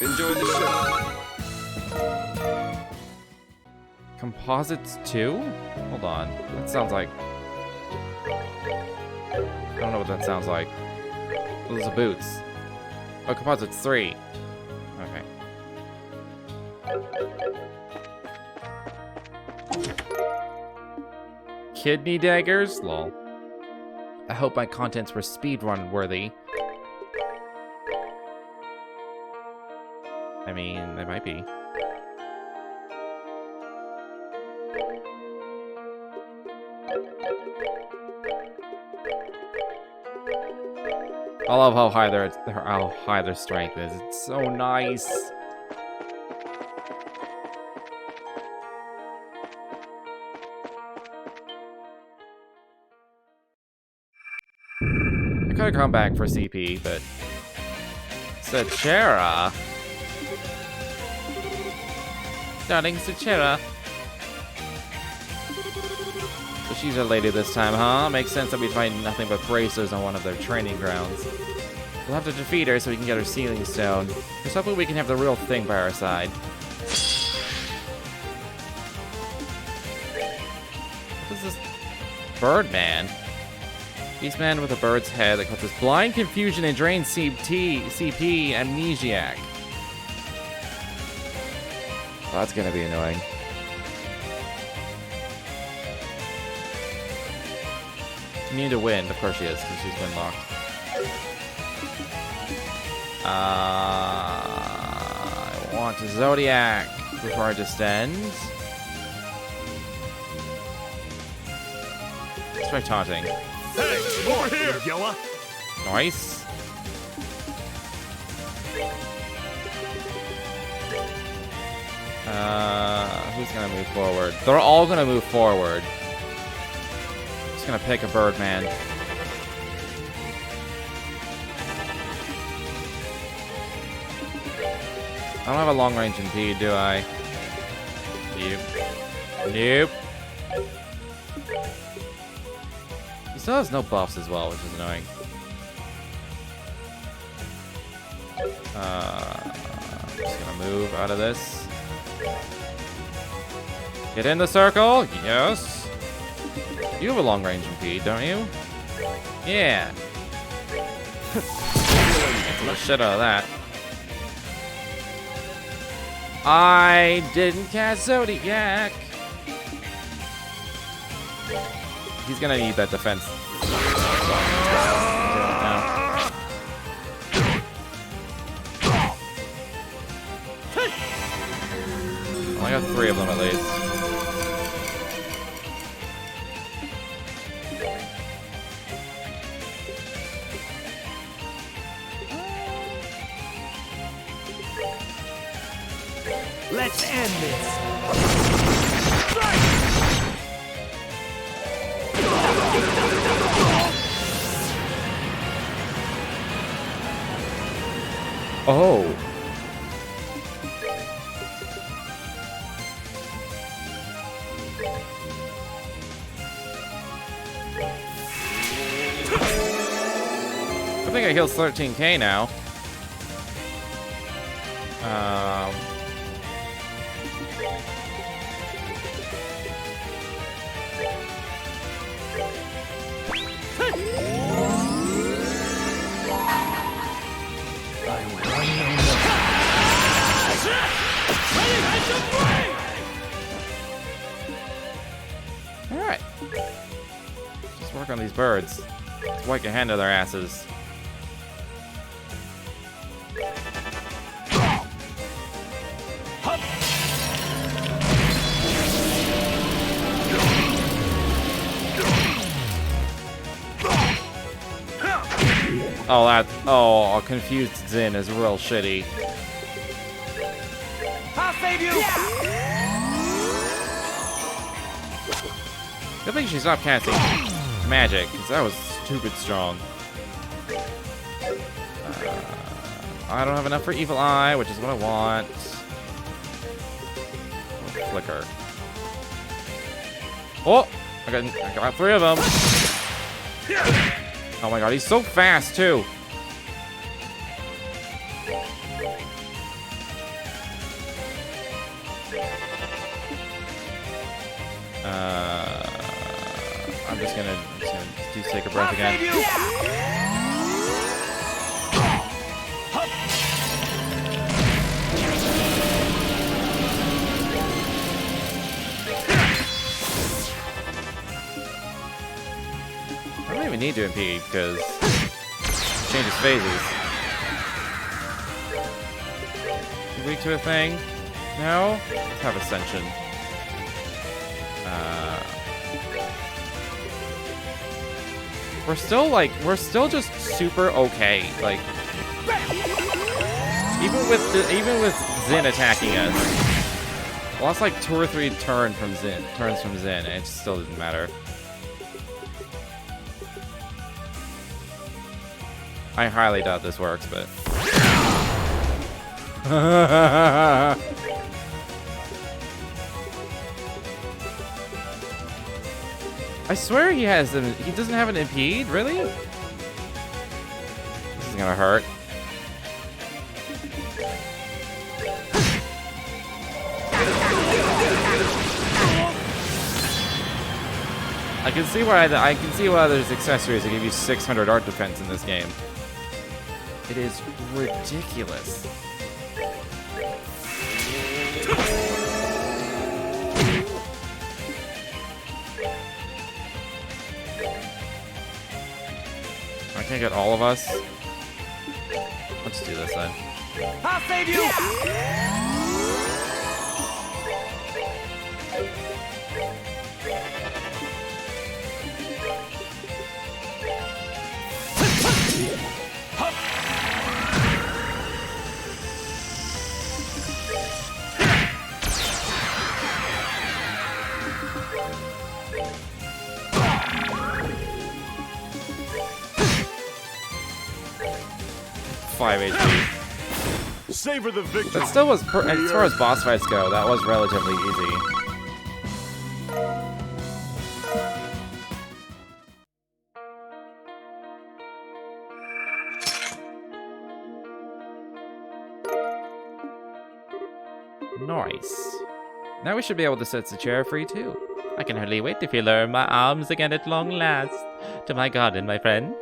Enjoy the show. Composites 2? Hold on. That sounds like... I don't know what that sounds like. Those are boots. Oh, composites 3. Okay. Kidney daggers? Lol. I hope my contents were speedrun worthy. I mean, they might be. I love how high their strength is. It's so nice. I could have come back for CP, but Sechera. Starting Sechera. So she's a lady this time, huh? Makes sense that we'd find nothing but bracers on one of their training grounds. We'll have to defeat her so we can get her sealing stone. Or hopefully we can have the real thing by our side. What is this? Birdman? Beastman with a bird's head that causes blind confusion and drains CP amnesiac. Oh, that's gonna be annoying. Immune to wind, of course she is, because she's wind locked. I want a Zodiac before I descend. Let's try taunting. Hey, over here, Yella. Nice. Who's gonna move forward? They're all gonna move forward. Just gonna pick a bird, man. I don't have a long-range impede, do I? Nope. Nope. He still has no buffs as well, which is annoying. I'm just gonna move out of this. Get in the circle. Yes. You have a long-range impede, don't you? Yeah. Get the shit out of that. I didn't cast Zodiac. He's gonna need that defense. I got 3 of them at least. Let's end this. Oh. I think I healed 13k now. Alright. Just work on these birds. Let's wipe your hand to their asses. Oh, a confused Zin is real shitty. I'll save you. Good thing she stopped casting magic, because that was stupid strong. I don't have enough for Evil Eye, which is what I want. Flicker. Oh! I got 3 of them. Oh my god, he's so fast too. I'm just gonna do take a breath again. I don't even need to impede because it changes phases. Weak to a thing? No? Let's have Ascension. We're still just super okay. Like, even with Zin attacking us, lost like 2 or 3 turns from Zin, and it still didn't matter. I highly doubt this works, but. I swear he doesn't have an impede, really? This is gonna hurt. I can see why there's accessories that give you 600 art defense in this game. It is ridiculous. I can't get all of us. Let's do this then. I'll save you. 5 HP. Savor the victory. That still was, as far as boss fights go, that was relatively easy. Nice. Now we should be able to set the chair free too. I can hardly wait to feel her in my arms again at long last. To my garden, my friends.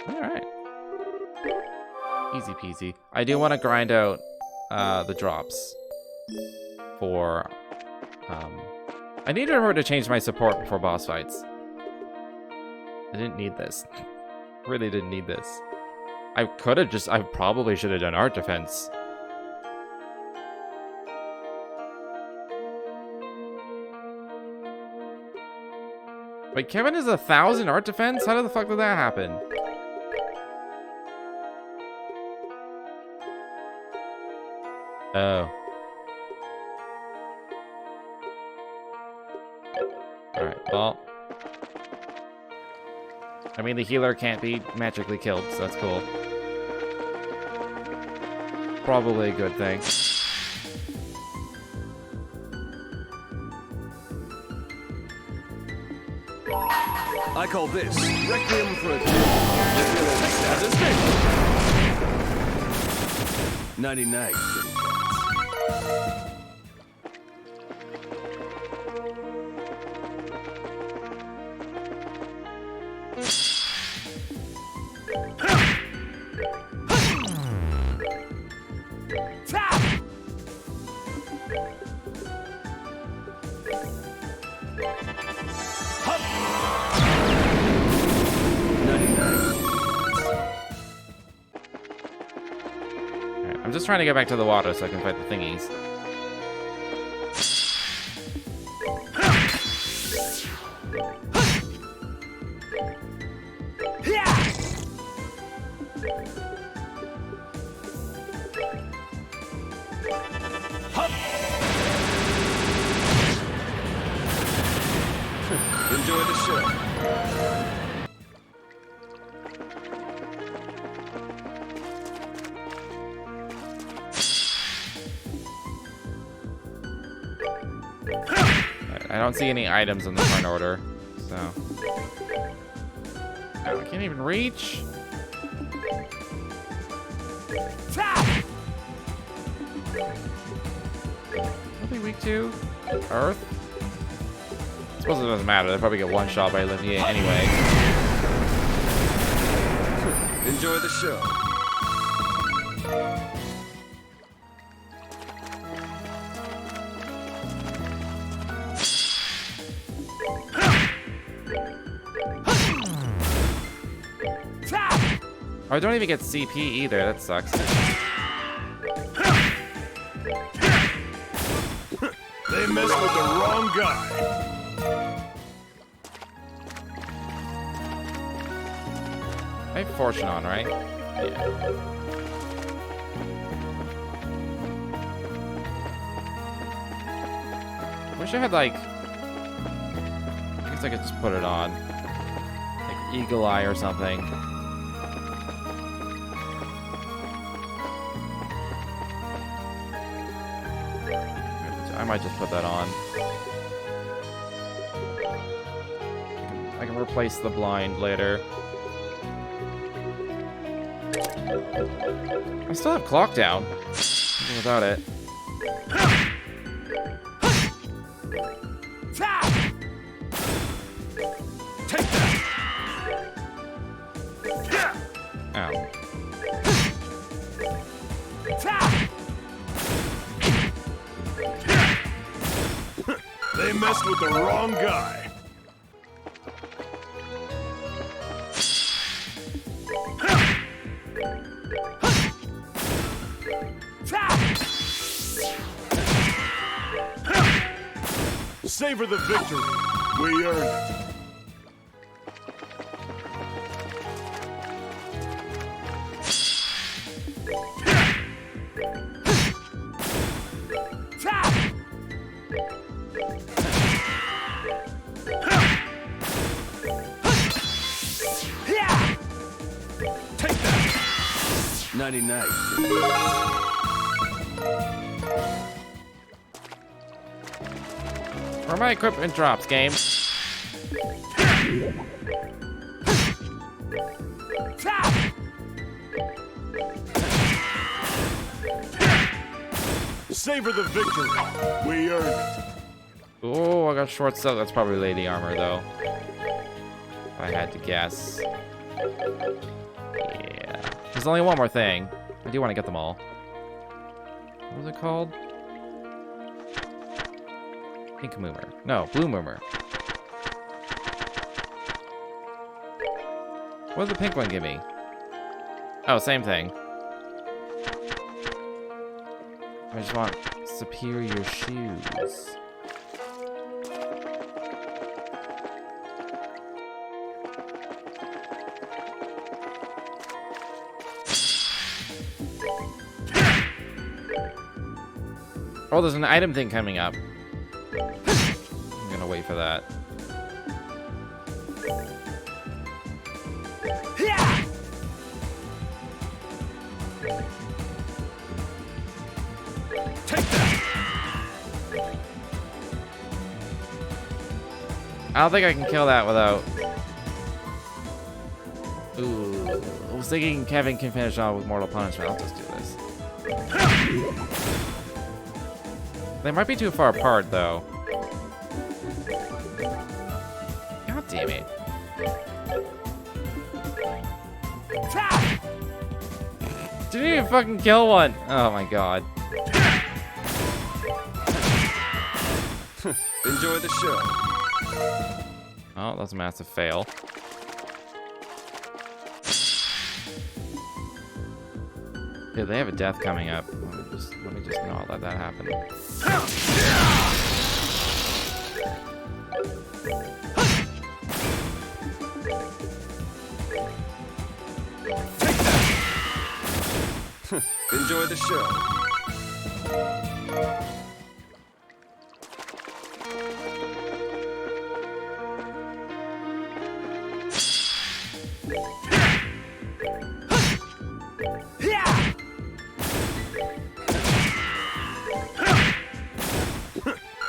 Alright. Easy peasy. I do want to grind out the drops for... I need to remember to change my support before boss fights. I didn't need this. Really didn't need this. I probably should have done art defense. Wait, Kevin is 1,000 art defense? How the fuck did that happen? Oh. Alright, well. I mean, the healer can't be magically killed, so that's cool. Probably a good thing. I call this Requiem for a King. 99. I'm just trying to get back to the water so I can fight the thingies. Enjoy the show. I don't see any items in the front order, so... Oh, I can't even reach? What are they weak to? Earth? I suppose it doesn't matter, they probably get one shot by Olivier anyway. Enjoy the show. Oh, I don't even get CP either, that sucks. They messed with the wrong guy. I have fortune on, right? Yeah. Wish I had, like... I guess I could just put it on. Like, Eagle Eye or something. I might just put that on. I can replace the blind later. I still have clock down. Even without it. Take that. Ow. They messed with the wrong guy. Savor the victory. We earned it. Nighty night. Where are my equipment drops, game? Savor the victory. We earned it. Oh, I got short silk. That's probably lady armor, though. If I had to guess. Yeah. There's only one more thing. I do want to get them all. What was it called? Pink Moomer. No, Blue Moomer. What did the pink one give me? Oh, same thing. I just want superior shoes. Oh, there's an item thing coming up. I'm gonna wait for that. Take that. I don't think I can kill that without... Ooh. I was thinking Kevin can finish off with Mortal Punishment. I'll just do this. They might be too far apart, though. God damn it. Didn't even fucking kill one. Oh my god. Enjoy the show. Oh, that's a massive fail. Yeah, they have a death coming up. Let me just not let that happen. Enjoy the show.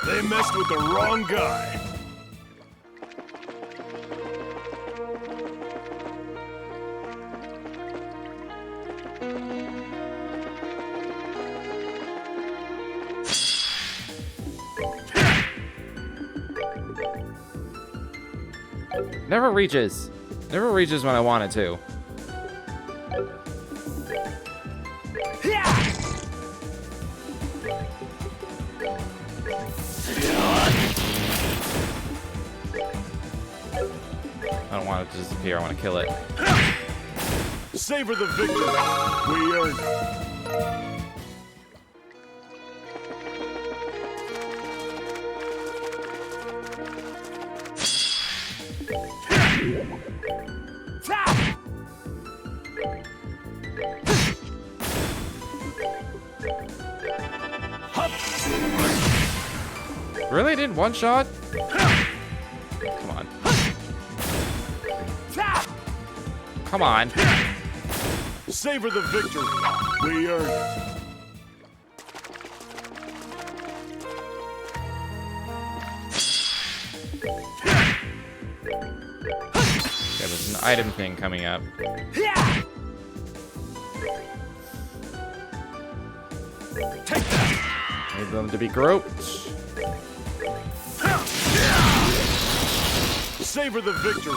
They messed with the wrong guy. Never reaches. Never reaches when I want it to. I don't want it to disappear. I want to kill it. Savor the victory. We earned it. Really? Didn't one shot? Come on. Come on. Savor the victory. We earned it. Yeah, there's an item thing coming up. Take that. Need them to be grouped. Savor the victory.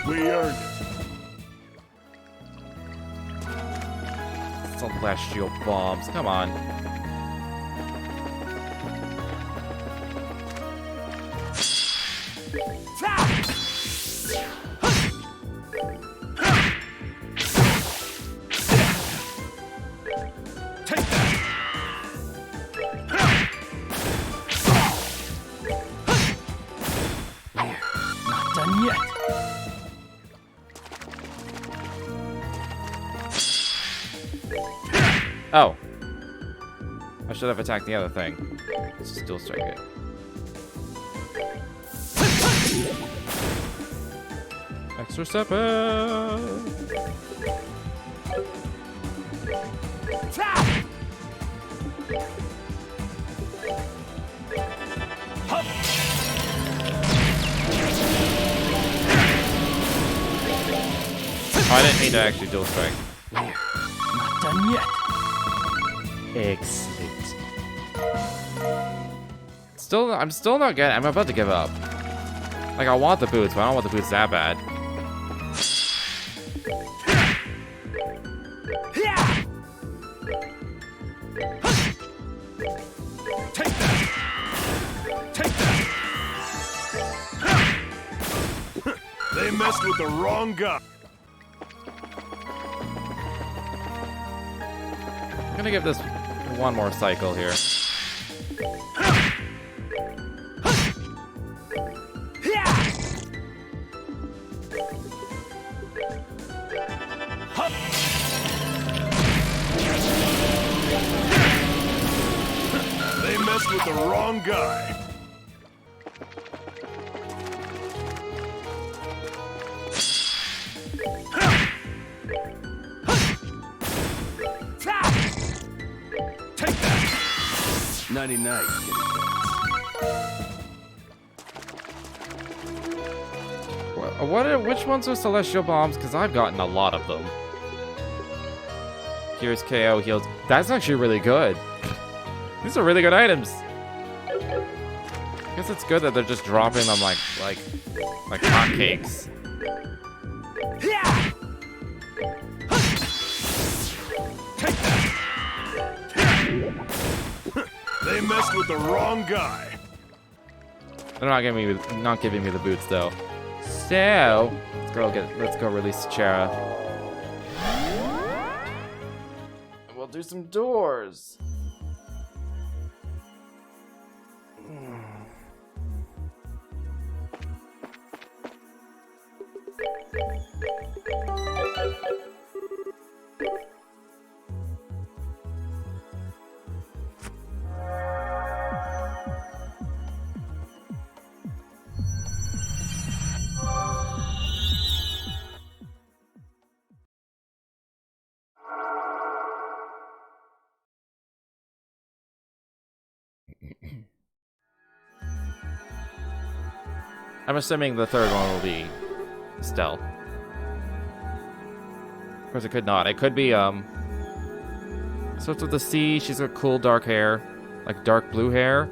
We earned it. Celestial bombs. Come on. Take that. Not done yet. Oh. I should have attacked the other thing. Let's just dual strike it. Extra sepith. Oh, I didn't mean to actually dual strike. Here. Not done yet. Excellent. I'm still not getting. I'm about to give up. Like, I want the boots, but I don't want the boots that bad. Take that! Take that! They messed with the wrong guy. I'm gonna give this one more cycle here. They messed with the wrong guy. Take that! Nighty night, kitty cats. Which ones are celestial bombs? Because I've gotten a lot of them. Here's KO heals. That's actually really good. These are really good items. I guess it's good that they're just dropping them like hotcakes. Take that! They messed with the wrong guy. They're not giving me the boots though. So let's go release Chera. We'll do some doors. I'm assuming the third one will be stealth. Of course, it could not. It could be, starts with the C. She's got cool dark hair. Like dark blue hair.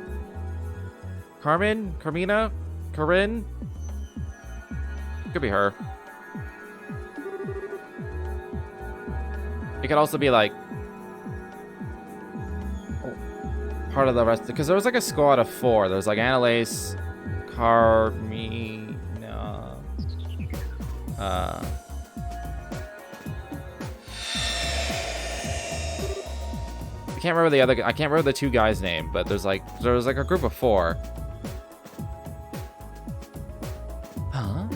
Carmina? Corinne? Could be her. It could also be like part of the rest, because there was like a squad of 4. There was like Annalise, Carmina, I can't remember I can't remember the 2 guys' name, but there was like a group of 4. Huh?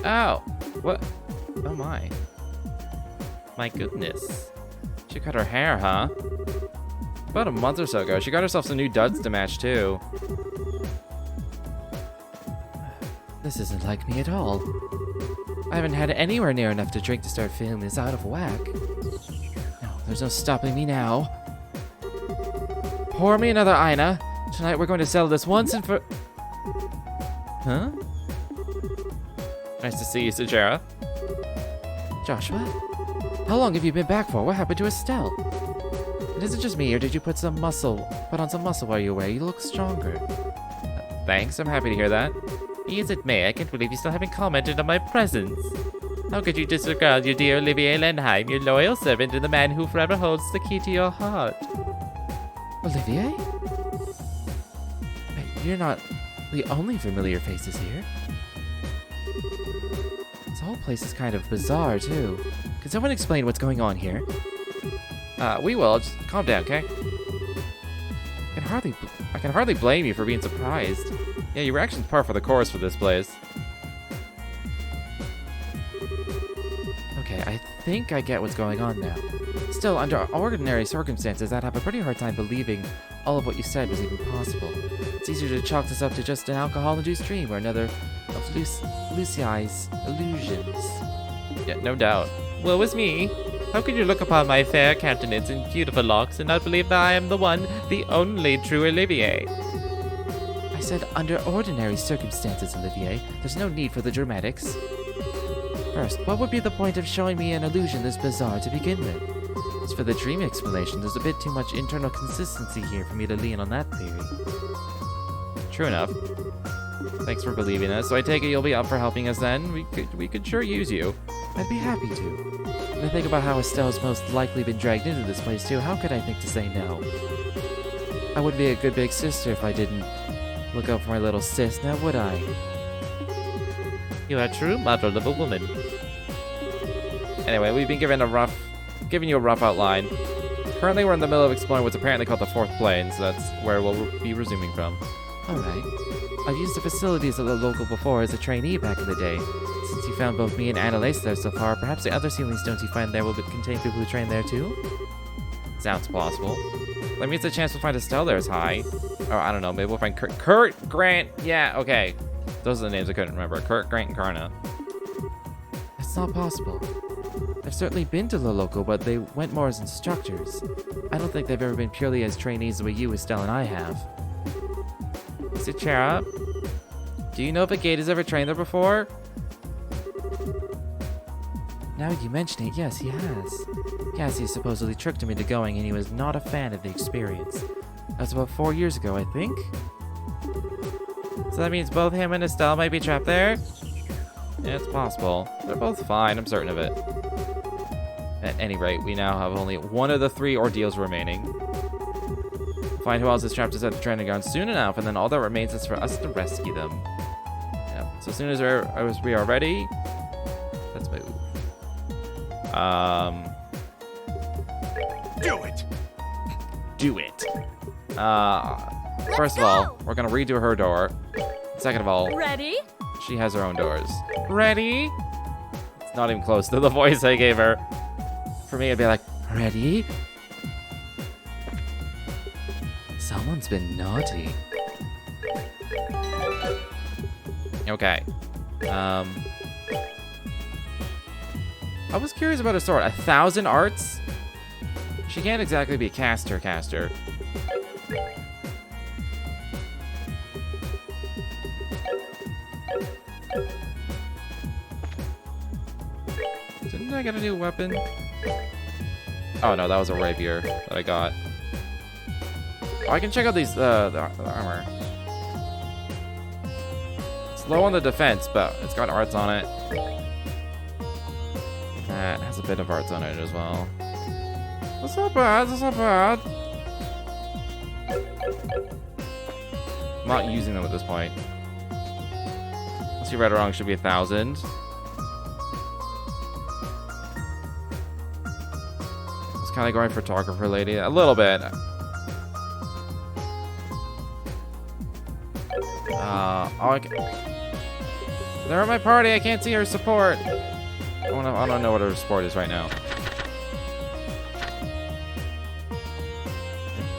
Oh, what? Oh my. My goodness. She cut her hair, huh? About a month or so ago. She got herself some new duds to match, too. This isn't like me at all. I haven't had anywhere near enough to drink to start feeling this out of whack. No, there's no stopping me now. Pour me another Aina. Tonight we're going to settle this once and for... Huh? Nice to see you, Sajara. Joshua? How long have you been back for? What happened to Estelle? And is it just me, or did you put on some muscle while you were away? You look stronger. Thanks, I'm happy to hear that. Is it me? I can't believe you still haven't commented on my presence. How could you disregard your dear Olivier Lenheim, your loyal servant and the man who forever holds the key to your heart? Olivier? Wait, you're not the only familiar faces here. This whole place is kind of bizarre, too. Can someone explain what's going on here? We will. Just calm down, okay? I can hardly blame you for being surprised. Yeah, your reaction's par for the course for this place. Okay, I think I get what's going on now. Still, under ordinary circumstances, I'd have a pretty hard time believing all of what you said was even possible. It's easier to chalk this up to just an alcohol-induced dream or another of Lucie's illusions. Yeah, no doubt. Well, it was me. How can you look upon my fair countenance and beautiful locks and not believe that I am the one, the only true Olivier? I said under ordinary circumstances, Olivier. There's no need for the dramatics. First, what would be the point of showing me an illusion this bizarre to begin with? As for the dream explanation, there's a bit too much internal consistency here for me to lean on that theory. True enough. Thanks for believing us. So I take it you'll be up for helping us then? We could sure use you. I'd be happy to. When I think about how Estelle's most likely been dragged into this place too, how could I think to say no? I wouldn't be a good big sister if I didn't look out for my little sis, now would I? You are a true mother of a woman. Anyway, we've been giving you a rough outline. Currently, we're in the middle of exploring what's apparently called the fourth plane, so that's where we'll be resuming from. Alright. I've used the facilities of the local before as a trainee back in the day. Since you found both me and Annalise there so far, perhaps the other ceiling stones you find there will contain people who train there too? Sounds plausible. That means the chance we'll find Estelle there is high. Or, I don't know, maybe we'll find Kurt, Grant, yeah, okay. Those are the names I couldn't remember. Kurt, Grant, and Karna. It's not possible. I've certainly been to the local, but they went more as instructors. I don't think they've ever been purely as trainees the way you, Estelle, and I have. Sit chair up. Do you know if a gate has ever trained there before? Now you mention it, yes, he has. Cassie supposedly tricked him into going, and he was not a fan of the experience. That was about 4 years ago, I think. So that means both him and Estelle might be trapped there? Yeah, it's possible. They're both fine, I'm certain of it. At any rate, we now have only one of the 3 ordeals remaining. Find who else is trapped inside the training ground soon enough, and then all that remains is for us to rescue them. Yep. So as soon as we are ready, let's move. Do it! Do it. First of all, we're gonna redo her door. Second of all, Ready? she has her own doors. Ready? It's not even close to the voice I gave her. For me, it'd be like, ready? Someone's been naughty. Okay. I was curious about her sword. 1,000 arts? She can't exactly be caster. Didn't I get a new weapon? Oh no, that was a rapier that I got. Oh, I can check out these, the armor. It's low on the defense, but it's got arts on it. That has a bit of arts on it as well. That's not bad, that's not bad. I'm not using them at this point. Unless you read it wrong, it should be 1,000. It's kind of going photographer lady, a little bit. They're at my party, I can't see her support. I don't know what her support is right now.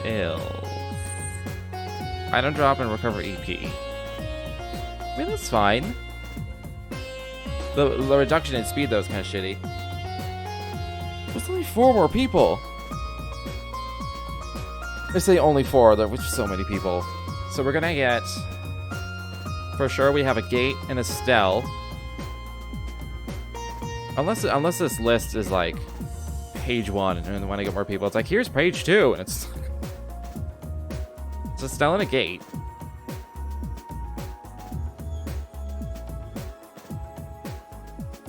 Ill. Item drop and recover EP. I mean, that's fine. The reduction in speed, though, is kind of shitty. There's only 4 more people. They say only 4, which is so many people. So we're gonna get... For sure, we have a gate and a Estelle. Unless this list is like page 1, and when I get more people, it's like, here's page 2, and it's a Estelle and a gate.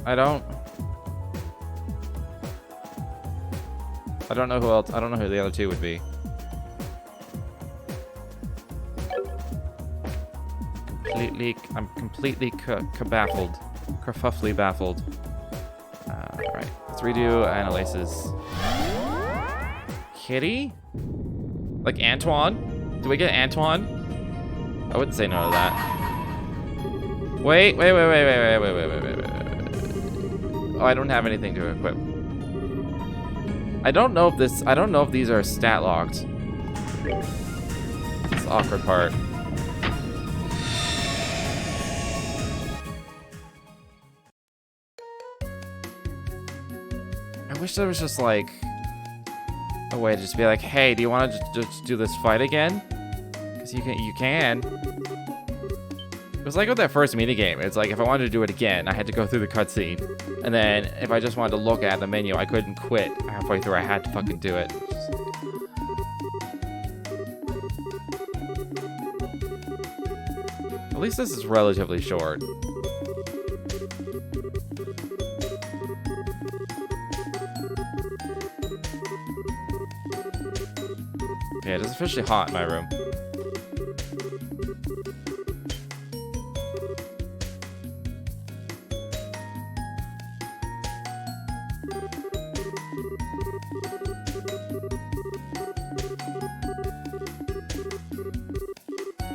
I don't know who else. I don't know who the other 2 would be. I'm completely baffled. Kerfuffly baffled. Right. Let's redo Annalise's. Kitty? Like Antoine? Do we get Antoine? I wouldn't say no to that. Wait. Oh, I don't have anything to equip. I don't know if these are stat locked. It's the awkward part. I wish there was just like a way to just be like, hey, do you want to just do this fight again? Because you can. It was like with that first minigame. It's like if I wanted to do it again, I had to go through the cutscene. And then if I just wanted to look at the menu, I couldn't quit halfway through. I had to fucking do it. At least this is relatively short. Yeah, it is officially hot in my room.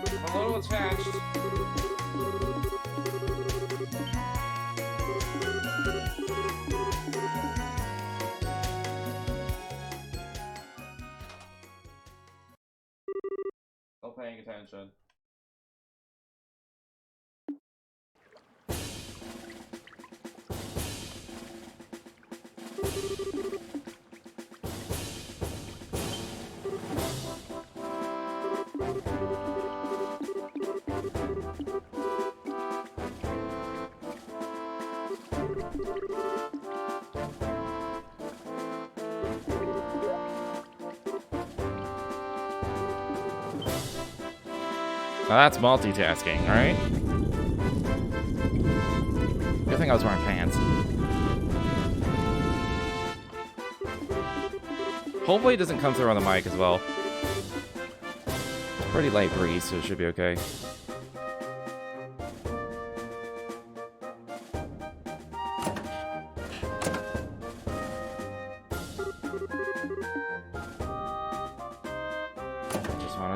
I'm a little attached. Still paying attention. Now that's multitasking, right? Good thing I was wearing pants. Hopefully it doesn't come through on the mic as well. It's pretty light breeze, so it should be okay.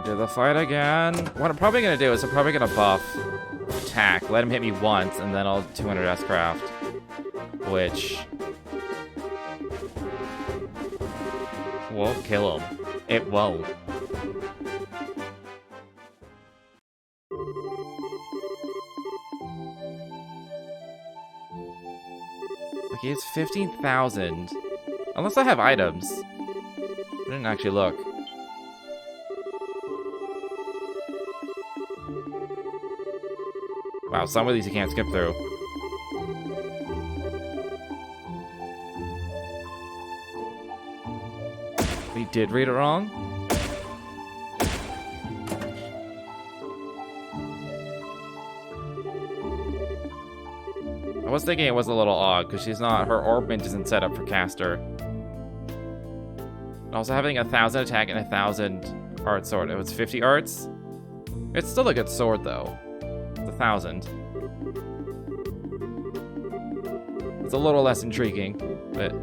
Do the fight again. What I'm probably gonna do is I'm probably gonna buff attack, let him hit me once, and then I'll 200 S-craft, which won't kill him. It won't. Like he has 15,000. Unless I have items. I didn't actually look. Wow, some of these you can't skip through. We did read it wrong? I was thinking it was a little odd, because she's not, her orb mint isn't set up for caster. Also having 1,000 attack and 1,000 art sword. It was 50 arts? It's still a good sword, though. 1,000. It's a little less intriguing, but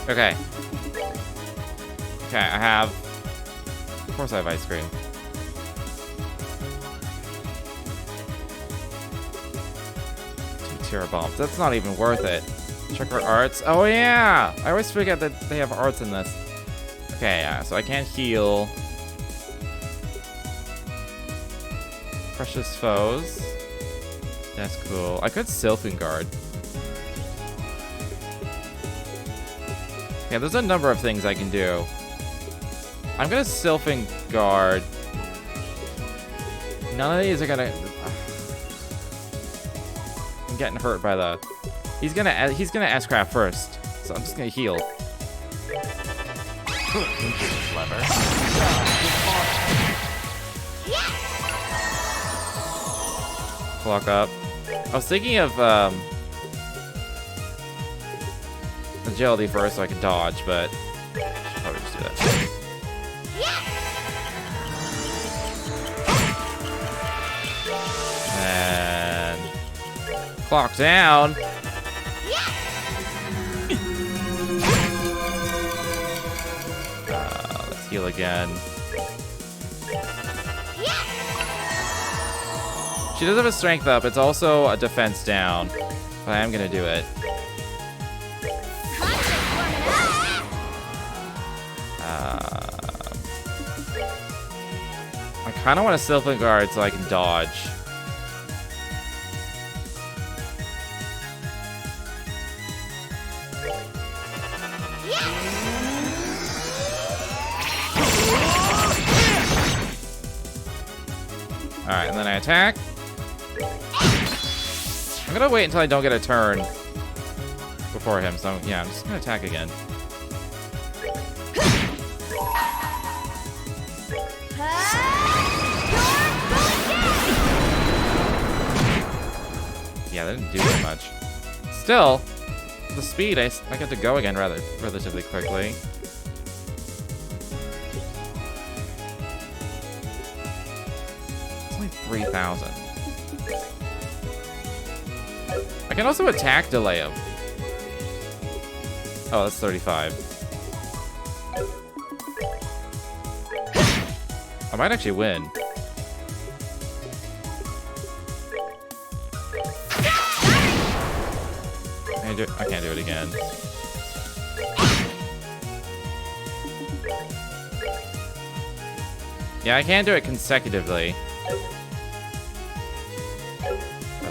okay. Okay, I have. Of course, I have ice cream. 2 Terra bombs. That's not even worth it. Check our arts. Oh yeah! I always forget that they have arts in this. Okay, yeah. So I can't heal. Precious foes. That's cool. I could Sylphin Guard. Yeah, there's a number of things I can do. I'm gonna Sylphin Guard. None of these are gonna. I'm getting hurt by the. He's gonna S-craft first, so I'm just gonna heal. Clever. Clock up. I was thinking of agility first so I can dodge, but I should probably just do that. And clock down. Let's heal again. She does have a strength up. It's also a defense down. But I am gonna do it. I kind of want to Sylvan Guard so I can dodge. Alright, and then I attack. I'm gonna wait until I don't get a turn before him, so yeah, I'm just gonna attack again. Yeah, that didn't do that much. Still, the speed, I get to go again relatively quickly. It's only 3,000. I can also attack delay him. Oh, that's 35. I might actually win. I can't do it again. Yeah, I can't do it consecutively.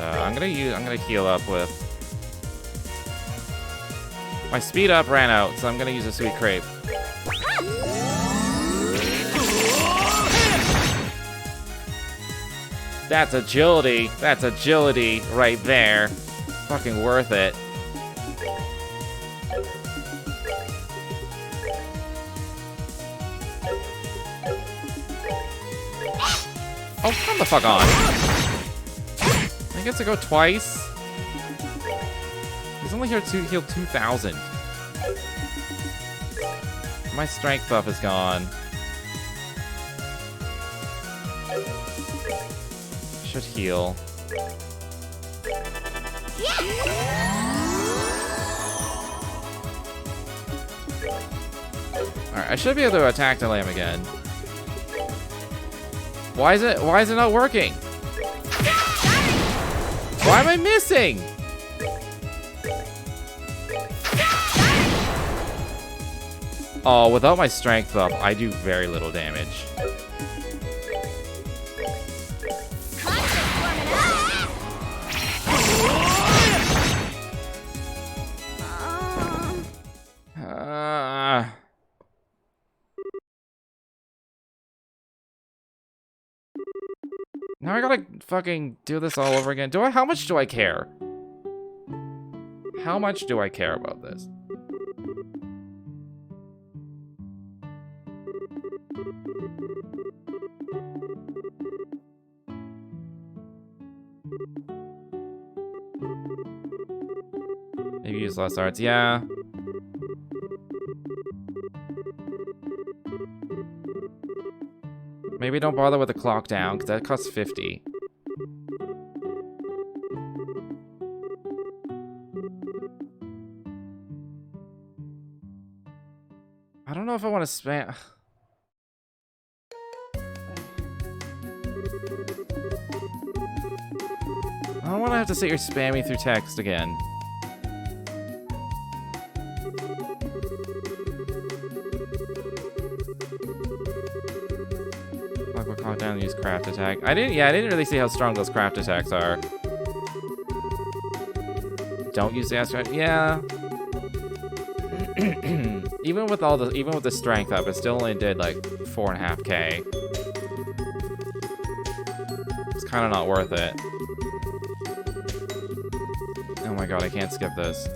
I'm gonna heal up with my speed up ran out, so I'm gonna use a sweet crepe. That's agility. That's agility right there. Fucking worth it. Oh, come the fuck on. I get to go twice. He's only here to heal 2,000. My strength buff is gone. Should heal. Alright, I should be able to attack the lamb again. Why is it not working? Why am I missing? Oh, without my strength up, I do very little damage. Now I gotta fucking do this all over again. How much do I care? How much do I care about this? Maybe use less arts, yeah. Maybe don't bother with the clock down, because that costs 50. I don't know if I want to spam... I don't want to have to sit here spamming through text again. Down and use craft attack. I didn't really see how strong those craft attacks are. Don't use the astro. Yeah. even with the strength up, it still only did like 4.5k. It's kind of not worth it. Oh my god, I can't skip this.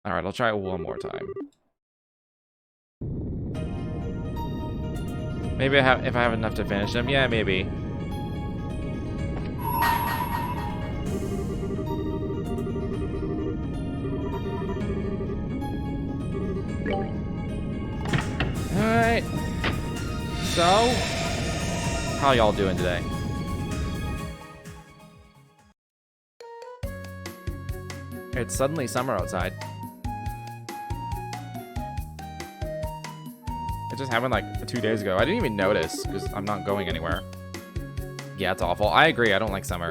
All right, I'll try it one more time. Maybe if I have enough to finish them. Yeah, maybe. Alright. So, how y'all doing today? It's suddenly summer outside. It just happened like 2 days ago. I didn't even notice because I'm not going anywhere. Yeah, it's awful. I agree. I don't like summer.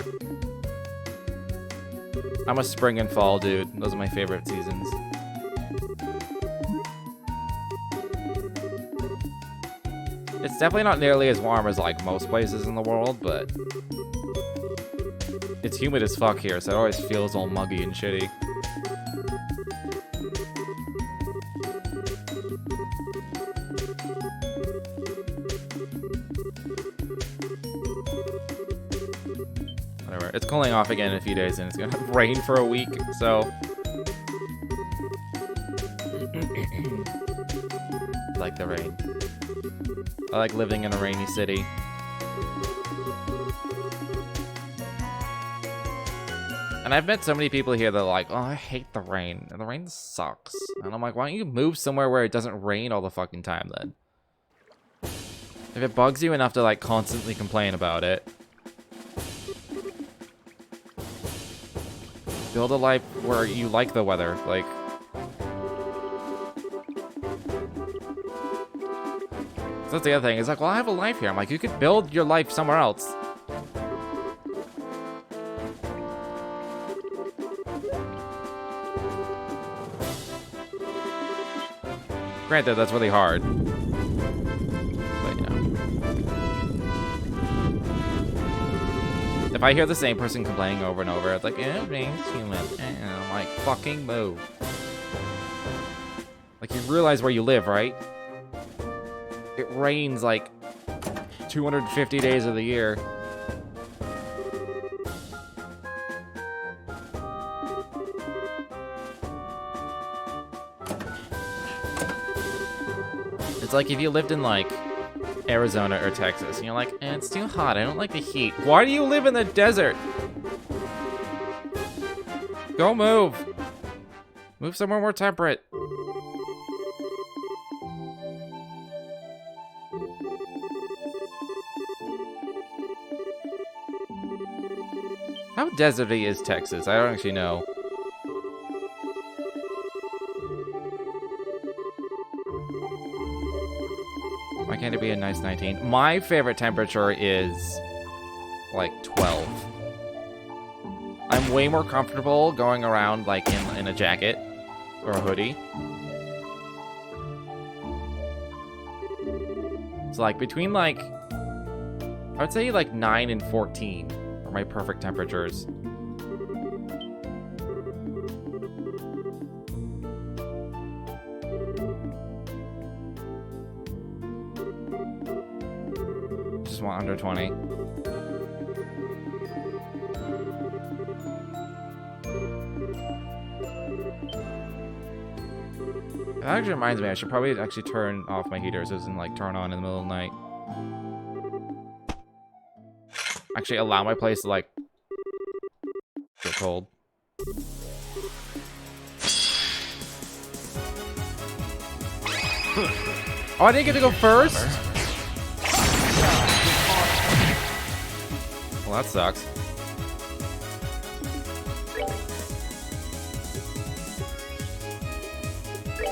I'm a spring and fall dude. Those are my favorite seasons. It's definitely not nearly as warm as like most places in the world, but it's humid as fuck here, so it always feels all muggy and shitty. Whatever. It's cooling off again in a few days, and it's gonna rain for a week, so I like the rain. I like living in a rainy city. And I've met so many people here that are like, oh, I hate the rain. The rain sucks. And I'm like, why don't you move somewhere where it doesn't rain all the fucking time then? If it bugs you enough to like constantly complain about it, build a life where you like the weather. Like, that's the other thing. It's like, well, I have a life here. I'm like, you could build your life somewhere else. Granted, that's really hard. But, you know. If I hear the same person complaining over and over, it's like, it rains too much. And I'm like, fucking move. Like, you realize where you live, right? It rains like 250 days of the year. It's like if you lived in like Arizona or Texas and you're like, it's too hot, I don't like the heat. Why do you live in the desert? Go move. Move somewhere more temperate. How deserty is Texas? I don't actually know. Why can't it be a nice 19? My favorite temperature is like 12. I'm way more comfortable going around like in a jacket or a hoodie. It's like between like, I would say like 9 and 14. My perfect temperatures. Just want under 20. That actually reminds me, I should probably actually turn off my heaters. It doesn't like turn on in the middle of the night. Actually allow my place to like get cold. Oh, I didn't get to go first? Well, that sucks.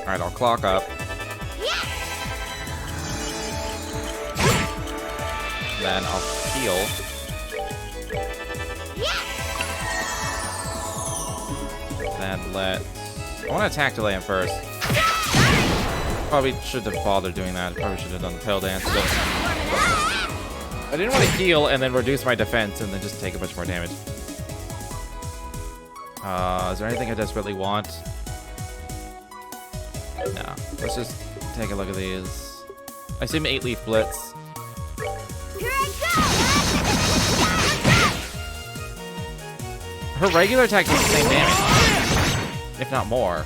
Alright, I'll clock up. Then I'll heal. Then I want to attack delay him first. Probably shouldn't have bothered doing that. Probably should have done the tail dance. But I didn't want to heal and then reduce my defense and then just take a bunch more damage. Is there anything I desperately want? No. Let's just take a look at these. I assume 8-leaf blitz. Her regular attack does the same damage, if not more.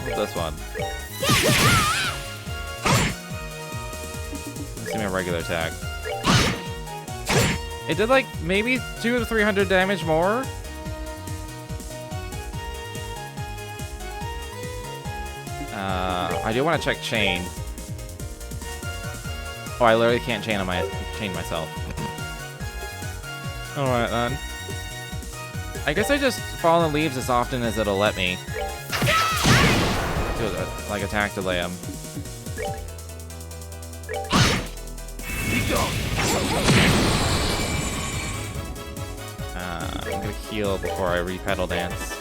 What's this one? Let's see my regular attack. It did like maybe 200 to 300 damage more. I do want to check chain. Oh, I literally can't chain myself. Alright then. I guess I just fall in leaves as often as it'll let me. To, like, attack delay him. I'm gonna heal before I re-pedal dance.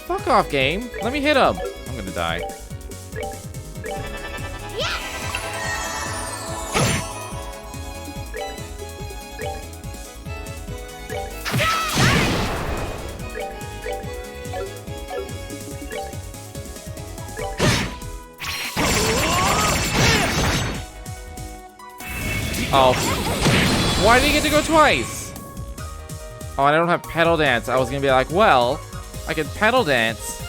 Fuck off, game. Let me hit him. I'm gonna die. Oh. Why did he get to go twice? Oh, and I don't have pedal dance. I was gonna be like, well, I can pedal dance.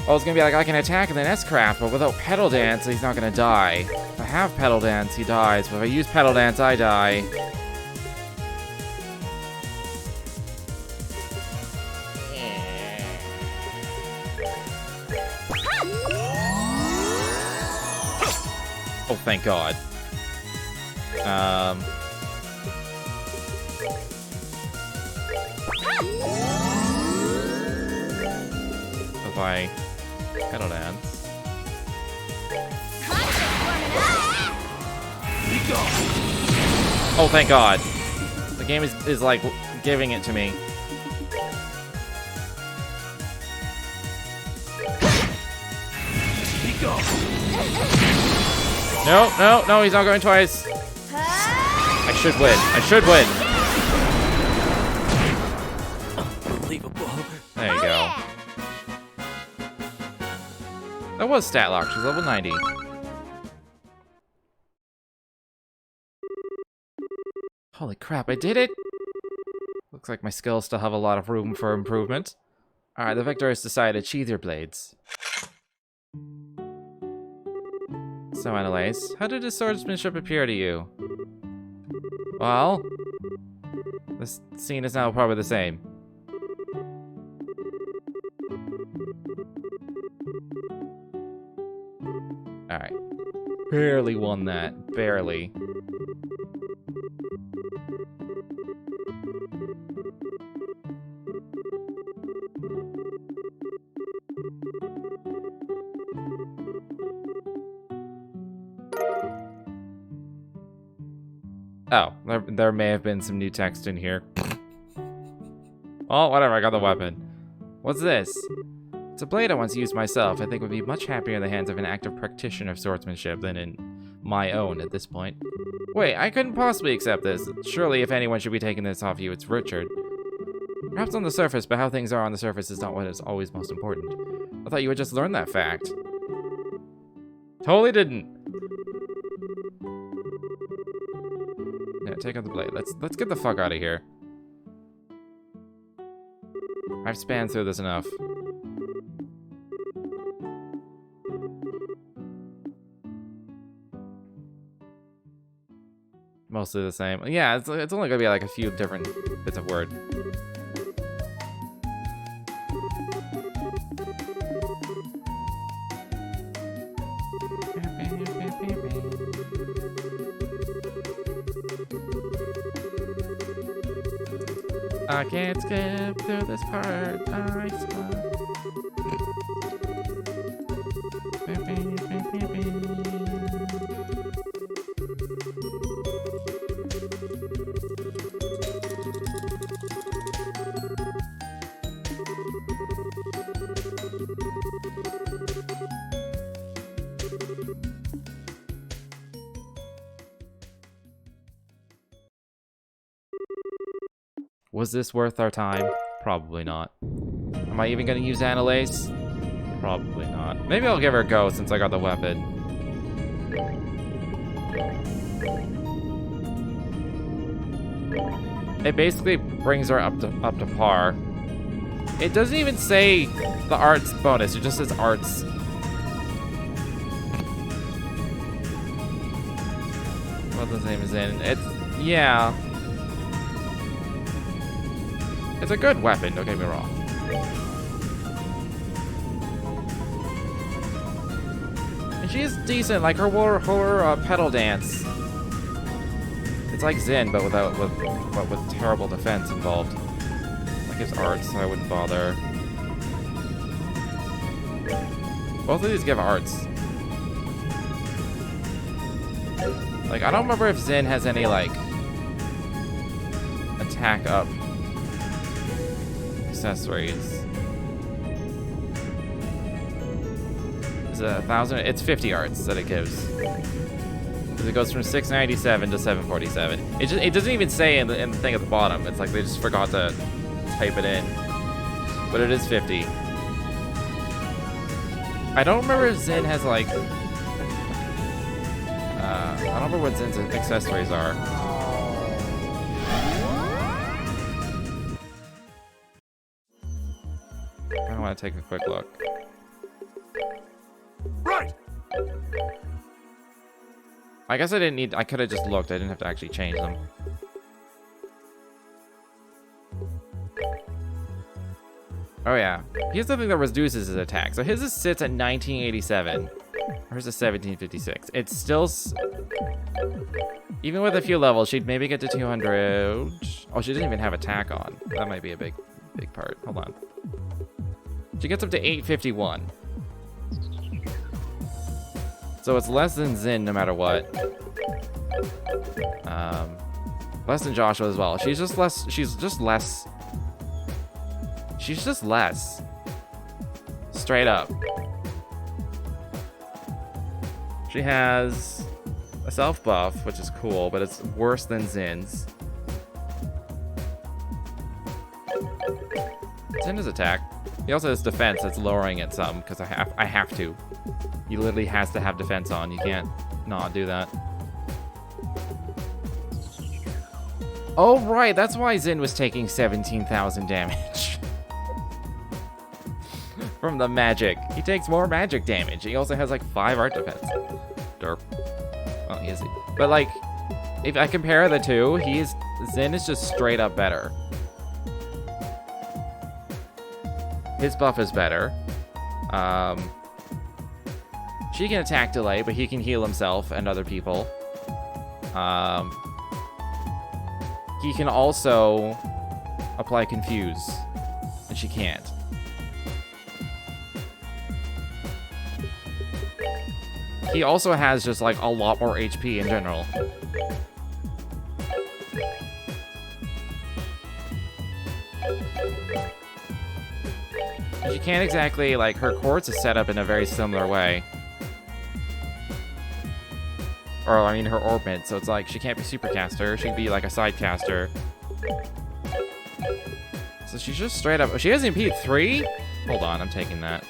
I was gonna be like, I can attack and then S-craft, but without pedal dance, he's not gonna die. If I have pedal dance, he dies. But if I use pedal dance, I die. Oh, thank God. If I pedal dance. Oh, thank God. The game is like giving it to me. No, no, no, he's not going twice. I should win. I should win. Unbelievable. There you go. That was StatLock. She's level 90. Holy crap, I did it! Looks like my skills still have a lot of room for improvement. Alright, the victor has decided. Sheathe your blades. So, anyways, how did his swordsmanship appear to you? Well, this scene is now probably the same. Alright. Barely won that. Barely. Oh, there may have been some new text in here. Oh, whatever, I got the weapon. What's this? It's a blade I once used myself. I think would be much happier in the hands of an active practitioner of swordsmanship than in my own at this point. Wait, I couldn't possibly accept this. Surely if anyone should be taking this off you, it's Richard. Perhaps on the surface, but how things are on the surface is not what is always most important. I thought you would just learn that fact. Totally didn't. Yeah, take out the blade. Let's get the fuck out of here. I've spanned through this enough. Mostly the same. Yeah, it's only gonna be like a few different bits of word. I can't skip through this part. I swear. Was this worth our time? Probably not. Am I even gonna use Annalise? Probably not. Maybe I'll give her a go since I got the weapon. It basically brings her up to par. It doesn't even say the arts bonus, it just says arts. What the name is in. Yeah. It's a good weapon, don't get me wrong. And she's decent, like her pedal dance. It's like Zin, but with terrible defense involved. Like his arts, so I wouldn't bother. Both of these give arts. Like, I don't remember if Zin has any, like, attack up accessories. Is it 1,000? It's 50 arts that it gives. Because it goes from 697 to 747. It doesn't even say in the thing at the bottom. It's like they just forgot to type it in. But it is 50. I don't remember if Zin has, like... I don't remember what Zin's accessories are. I want to take a quick look. Right. I guess I didn't need... I could have just looked. I didn't have to actually change them. Oh, yeah. Here's the thing that reduces his attack. So his sits at 1987. Hers is 1756. It's still... Even with a few levels, she'd maybe get to 200. Oh, she doesn't even have attack on. That might be a big part. Hold on. She gets up to 851. So it's less than Zin no matter what. Less than Joshua as well. She's just less. She's just less. She's just less. Straight up. She has a self buff, which is cool, but it's worse than Zin's. Zin has attack. He also has defense that's lowering it some, because I have to. He literally has to have defense on. You can't not do that. Oh, right. That's why Zin was taking 17,000 damage. From the magic. He takes more magic damage. He also has like 5 art defense. Derp. Well, he is. But like, if I compare the two, Zin is just straight up better. His buff is better. She can attack delay, but he can heal himself and other people. He can also apply confuse, and she can't. He also has just like a lot more HP in general. She can't exactly, like, her quartz is set up in a very similar way. Or, I mean, her orbit, so it's like, she can't be supercaster, she'd be like a side caster. So she's just straight up, she has MP 3? Hold on, I'm taking that.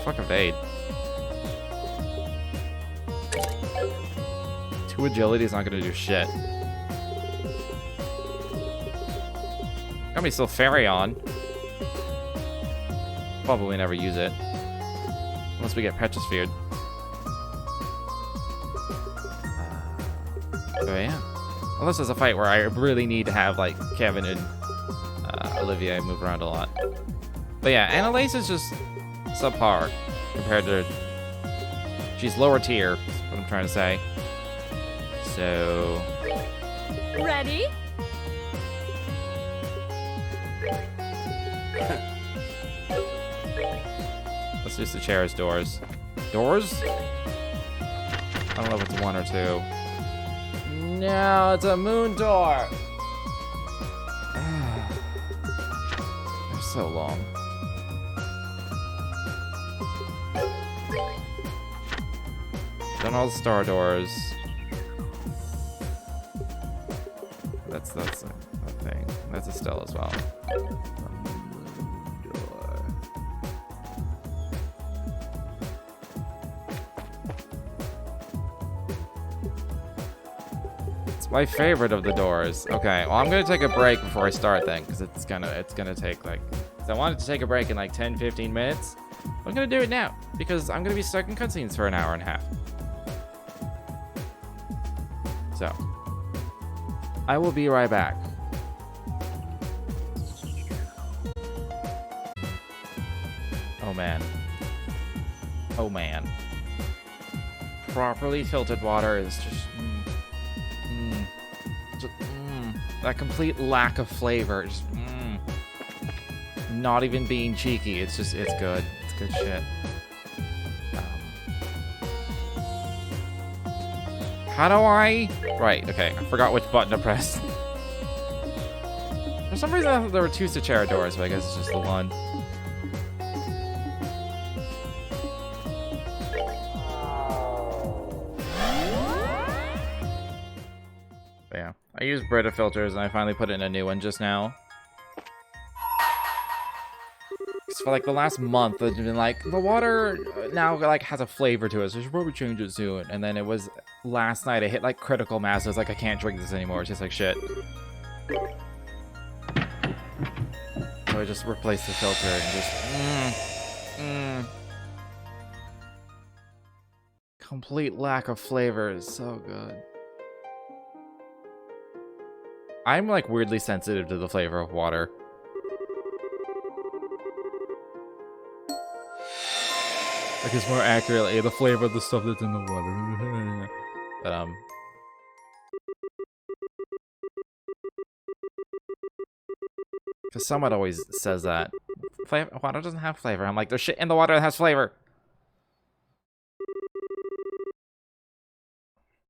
Fuck evade. 2 agility is not gonna do shit. Got me still fairy on. Probably never use it. Unless we get Petrisphered. Oh yeah. Unless there's a fight where I really need to have, like, Kevin and Olivier move around a lot. But yeah, Annalise is just subpar compared to... She's lower tier, is what I'm trying to say. So... Ready? Let's use the chairs doors. Doors? I don't know if it's 1 or 2. No, it's a moon door! They're so long. Done all the star doors. That's a thing. That's a Stella as well. My favorite of the doors. Okay, well, I'm gonna take a break before I start then, because it's gonna take like... So I wanted to take a break in like 10-15 minutes, I'm gonna do it now, because I'm gonna be stuck in cutscenes for an hour and a half. So, I will be right back. Oh man. Oh man. Properly filtered water is just... that complete lack of flavor. Just, not even being cheeky. It's just, it's good. It's good shit. How do I... Right, okay. I forgot which button to press. For some reason, I thought there were 2 Sechera doors, but I guess it's just the one. But yeah. I used Brita filters, and I finally put in a new one just now. For like the last month, it's been like, the water now like has a flavor to it, so we should probably change it soon. And then it was last night, I hit like critical mass. I was like, I can't drink this anymore. It tastes like shit. So I just replaced the filter and just complete lack of flavor is so good. I'm like weirdly sensitive to the flavor of water. I guess more accurately, the flavor of the stuff that's in the water. But, because someone always says that. Water doesn't have flavor. I'm like, there's shit in the water that has flavor.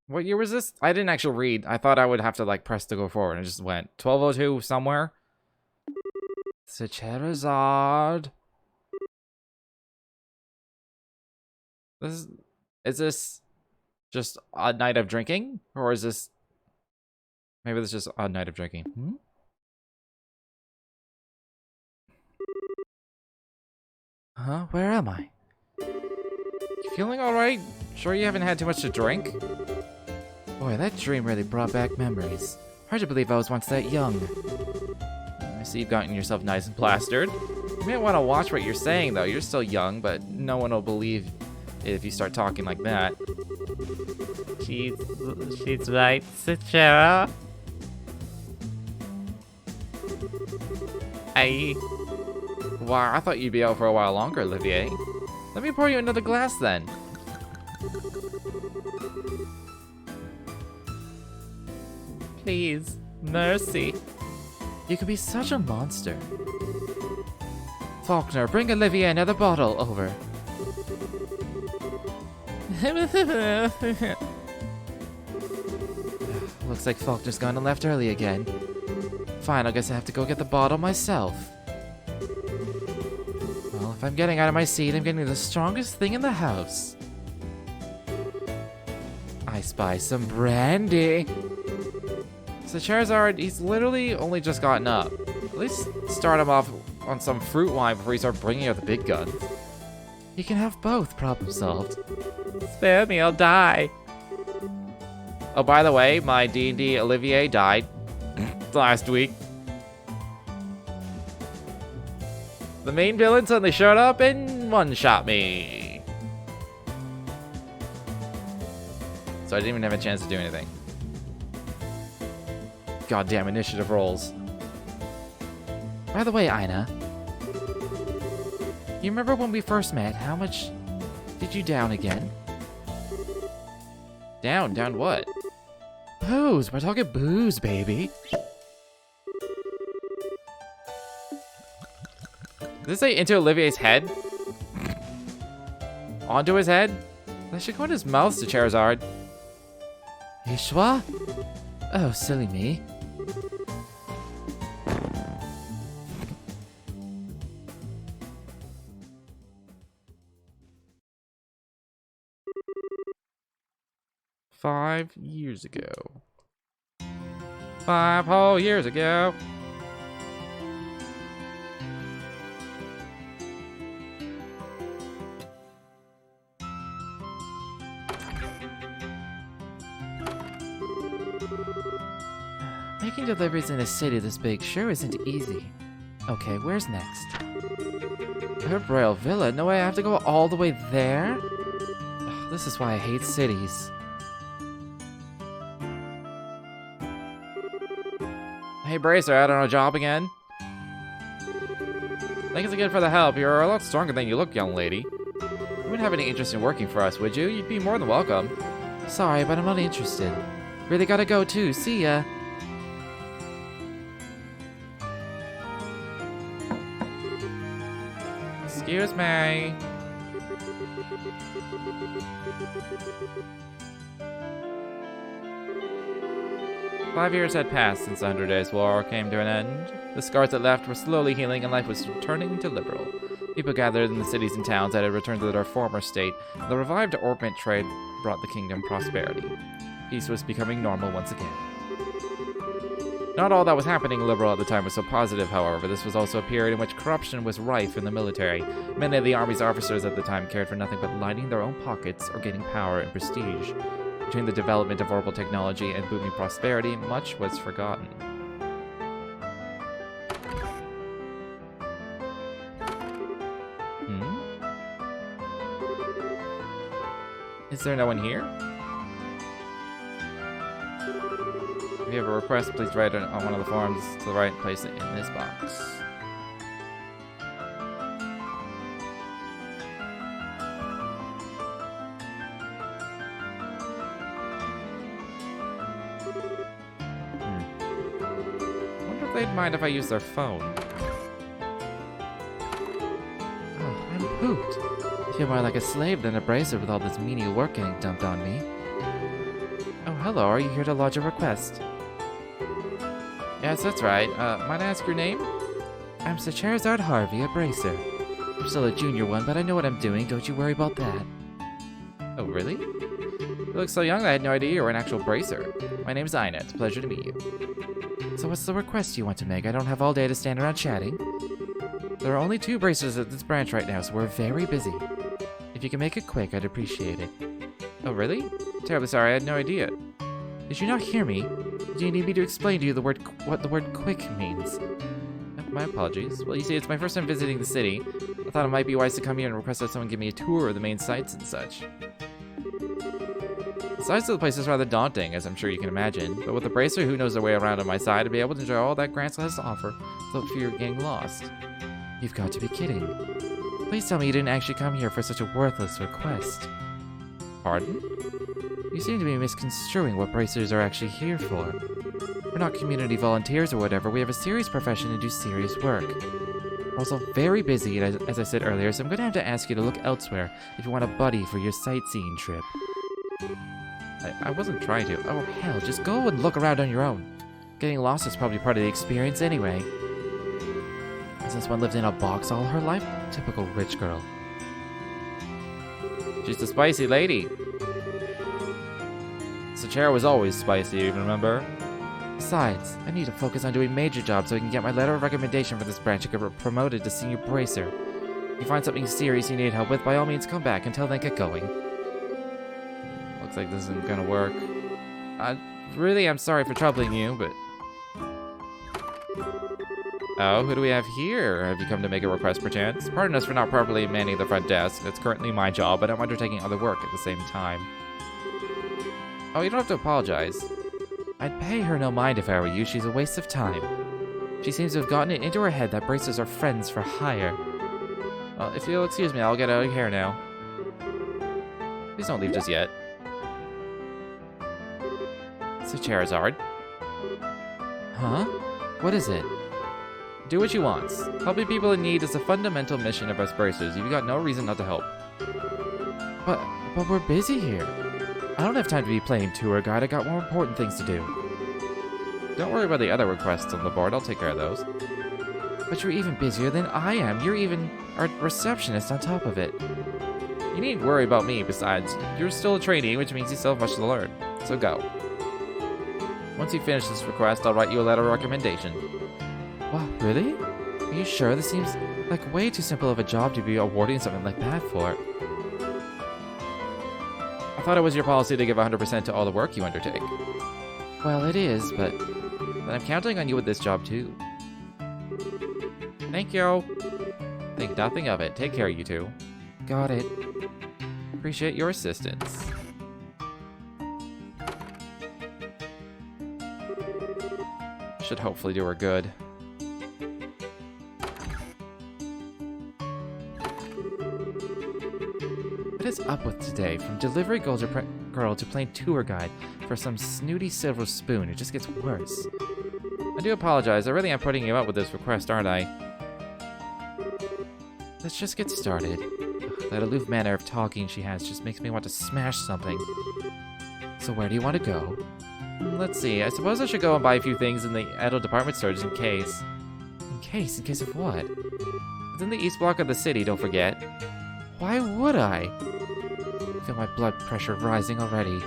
What year was this? I didn't actually read. I thought I would have to, like, press to go forward. And it just went 1202 somewhere. Secherazard. Is this just a night of drinking? Or is this... Maybe this is just a night of drinking. Hmm? Huh? Where am I? You feeling alright? Sure you haven't had too much to drink? Boy, that dream really brought back memories. Hard to believe I was once that young. I see you've gotten yourself nice and plastered. You may want to watch what you're saying, though. You're still young, but no one will believe if you start talking like that. She's right, Sechera. Wow, I thought you'd be out for a while longer, Olivier. Let me pour you another glass, then. Please, mercy. You can be such a monster. Faulkner, bring Olivier another bottle over. Looks like Faulkner's gone and left early again. Fine, I guess I have to go get the bottle myself. Well, if I'm getting out of my seat, I'm getting the strongest thing in the house. I spy some brandy. So Charizard, he's literally only just gotten up. At least start him off on some fruit wine before you start bringing out the big guns. You can have both, problem solved. Spare me, I'll die. Oh, by the way, my D&D Olivier died last week. The main villain suddenly showed up and one-shot me. So I didn't even have a chance to do anything. Goddamn initiative rolls. By the way, Aina, you remember when we first met? How much did you down again? Down what? Booze. We're talking booze, baby. Did this say into Olivier's head? Onto his head? That should go in his mouth to Charizard. Ishwa? Oh, silly me. Five years ago. 5 whole years ago. Making deliveries in a city this big sure isn't easy. Okay, where's next? Herb Royal Villa? No way, I have to go all the way there? Ugh, this is why I hate cities. Hey, Bracer, out on a job again? Thanks again for the help. You're a lot stronger than you look, young lady. You wouldn't have any interest in working for us, would you? You'd be more than welcome. Sorry, but I'm not interested. Really gotta go too. See ya. Excuse me. Five years had passed since the 100 Days' War came to an end. The scars it left were slowly healing and life was returning to liberal. People gathered in the cities and towns that had returned to their former state. The revived ornament trade brought the kingdom prosperity. Peace was becoming normal once again. Not all that was happening liberal at the time was so positive, however. This was also a period in which corruption was rife in the military. Many of the army's officers at the time cared for nothing but lining their own pockets or getting power and prestige. Between the development of horrible technology and booming prosperity, much was forgotten. Is there no one here? If you have a request, please write it on one of the forms to the right, place it in this box. I wonder if they'd mind if I use their phone. Oh, I'm pooped. I feel more like a slave than a bracer with all this menial work getting dumped on me. Oh, hello. Are you here to lodge a request? Yes, that's right. Might I ask your name? I'm Sir Charizard Harvey, a bracer. I'm still a junior one, but I know what I'm doing. Don't you worry about that. Oh, really? You look so young, I had no idea you were an actual bracer. My name's Ina. It's a pleasure to meet you. So what's the request you want to make? I don't have all day to stand around chatting. There are only 2 bracers at this branch right now, so we're very busy. If you can make it quick, I'd appreciate it. Oh, really? Terribly sorry, I had no idea. Did you not hear me? Do you need me to explain to you what the word quick means? My apologies. Well, you see, it's my first time visiting the city. I thought it might be wise to come here and request that someone give me a tour of the main sites and such. The size of the place is rather daunting, as I'm sure you can imagine, but with a bracer who knows their way around on my side, I'd be able to enjoy all that Granskull has to offer without fear of getting lost. You've got to be kidding. Please tell me you didn't actually come here for such a worthless request. Pardon? You seem to be misconstruing what bracers are actually here for. We're not community volunteers or whatever. We have a serious profession and do serious work. We're also very busy, as I said earlier, so I'm going to have to ask you to look elsewhere if you want a buddy for your sightseeing trip. I wasn't trying to. Oh, hell, just go and look around on your own. Getting lost is probably part of the experience anyway. Has this one lived in a box all her life? Typical rich girl. She's a spicy lady. Sachera was always spicy, you remember? Besides, I need to focus on doing major jobs so I can get my letter of recommendation for this branch and get promoted to senior bracer. If you find something serious you need help with, by all means come back. Until then, get going. Looks like this isn't gonna work. Really, I'm sorry for troubling you, but... Oh, who do we have here? Have you come to make a request, perchance? Pardon us for not properly manning the front desk. It's currently my job, but I'm undertaking other work at the same time. Oh, you don't have to apologize. I'd pay her no mind if I were you. She's a waste of time. She seems to have gotten it into her head that bracers are friends for hire. Well, if you'll excuse me, I'll get out of here now. Please don't leave just yet. It's a Charizard. Huh? What is it? Do what you want. Helping people in need is a fundamental mission of us bracers. You've got no reason not to help. But we're busy here. I don't have time to be playing tour guide. I got more important things to do. Don't worry about the other requests on the board. I'll take care of those. But you're even busier than I am. You're even our receptionist on top of it. You needn't worry about me. Besides, you're still a trainee, which means you still have much to learn. So go. Once you finish this request, I'll write you a letter of recommendation. Wow, really? Are you sure? This seems like way too simple of a job to be awarding something like that for. I thought it was your policy to give 100% to all the work you undertake. Well, it is, but I'm counting on you with this job, too. Thank you. Think nothing of it. Take care, you two. Got it. Appreciate your assistance. Should hopefully do her good. What is up with today? From delivery girl to plain tour guide for some snooty silver spoon. It just gets worse. I do apologize. I really am putting you up with this request, aren't I? Let's just get started. Ugh, that aloof manner of talking she has just makes me want to smash something. So where do you want to go? Let's see. I suppose I should go and buy a few things in the Edo department store just in case. In case of what? It's in the east block of the city, don't forget. Why would I? I feel my blood pressure rising already.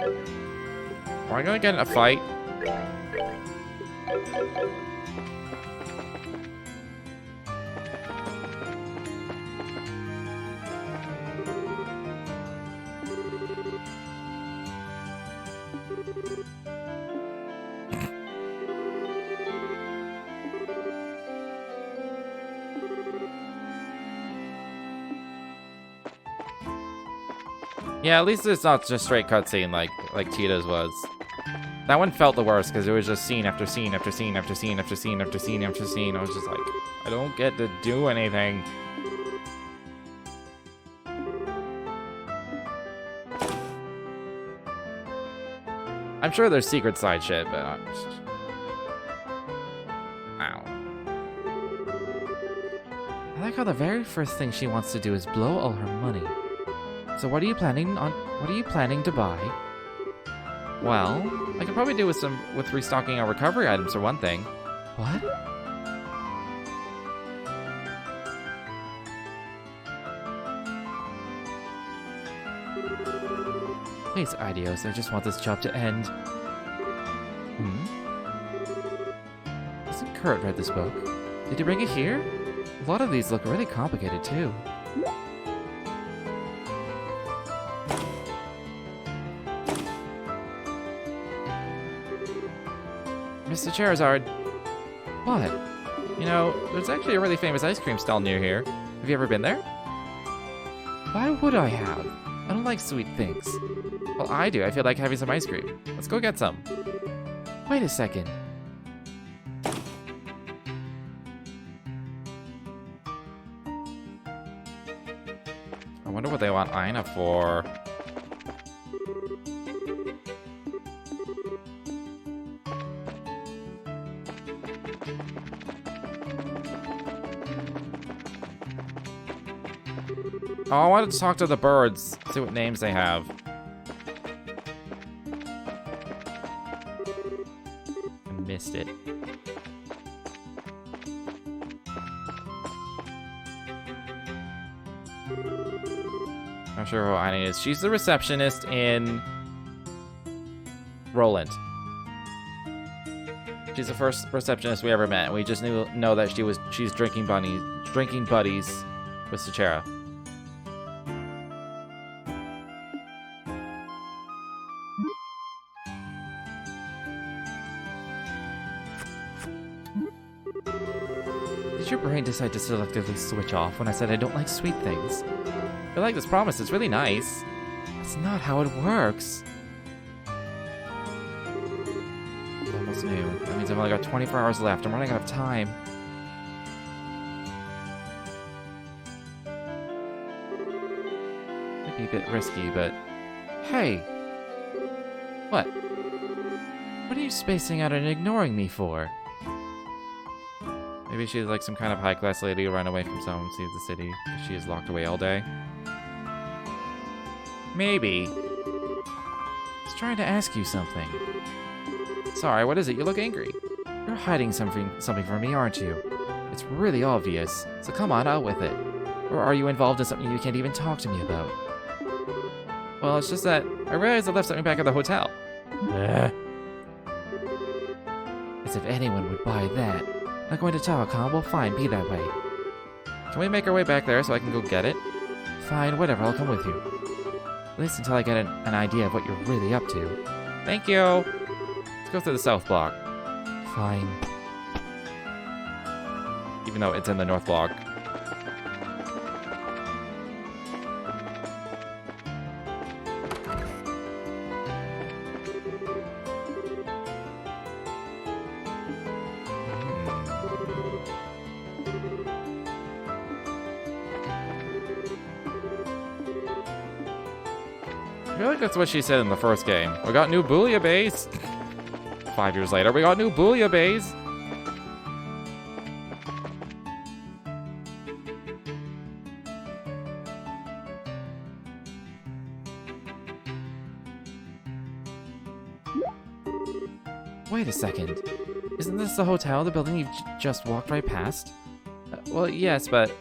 Am I gonna get in a fight? Yeah, at least it's not just straight cutscene like Cheetah's was. That one felt the worst because it was just scene after scene after scene after scene after scene after scene after scene. I was just like, I don't get to do anything. I'm sure there's secret side shit, but I'm just... Ow. I like how the very first thing she wants to do is blow all her money. So what are you planning to buy? Well, I could probably do with restocking our recovery items for one thing. What? Please, Idios, I just want this job to end. Hasn't Kurt read this book? Did he bring it here? A lot of these look really complicated, too. Mr. Charizard, What? you know, there's actually a really famous ice cream stall near here. Have you ever been there? Why would I have? I don't like sweet things. Well, I do. I feel like having some ice cream. Let's go get some. Wait a second. I wonder what they want Aina for. Oh, I wanted to talk to the birds, see what names they have. I missed it. Not sure who Aina is. She's the receptionist in Roland. She's the first receptionist we ever met. We just know that she's drinking buddies with Sachera. Did your brain decide to selectively switch off when I said I don't like sweet things? I like this promise. It's really nice. That's not how it works. It's almost noon. That means I've only got 24 hours left. I'm running out of time. Might be a bit risky, but... Hey, What? what are you spacing out and ignoring me for? Maybe she's like some kind of high-class lady who ran away from someone, save the city, because she is locked away all day. Maybe. I was trying to ask you something. Sorry, what is it? You look angry. You're hiding something from me, aren't you? It's really obvious, so come on, out with it. Or are you involved in something you can't even talk to me about? Well, it's just that I realized I left something back at the hotel. As if anyone would buy that. Not going to talk, huh? Well, fine, be that way. Can we make our way back there so I can go get it? Fine, whatever, I'll come with you. At least until I get an idea of what you're really up to. Thank you. Let's go through the south block, Fine. even though it's in the north block. I feel like that's what she said in the first game. We got new Booyah Bays. 5 years later, we got new Booyah Bays. Wait a second. Isn't this the hotel, the building you've just walked right past? Well, yes, but...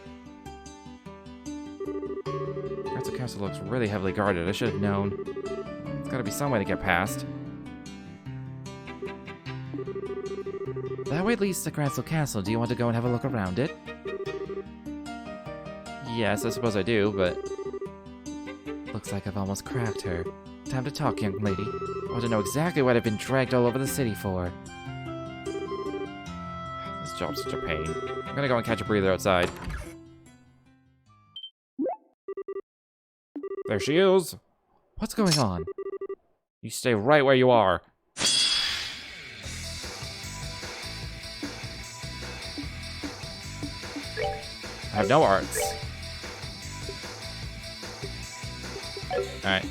Castle Castle looks really heavily guarded. I should have known. There's gotta be some way to get past. That way leads to Gransel Castle. Do you want to go and have a look around it? Yes, I suppose I do, but... Looks like I've almost cracked her. Time to talk, young lady. I want to know exactly what I've been dragged all over the city for. This job's such a pain. I'm gonna go and catch a breather outside. There she is. What's going on? You stay right where you are. I have no arts. Alright.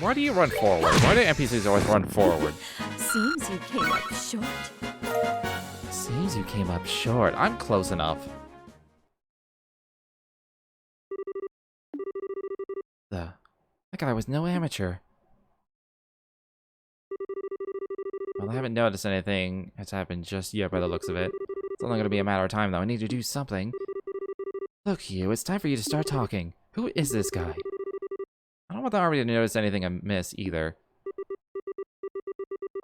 Why do you run forward? Why do NPCs always run forward? Seems you came up short. Seems you came up short. I'm close enough. That guy was no amateur. Well, I haven't noticed anything has happened just yet by the looks of it. It's only gonna be a matter of time, though. I need to do something. Look, you, it's time for you to start talking. Who is this guy? I don't want the army to notice anything amiss either.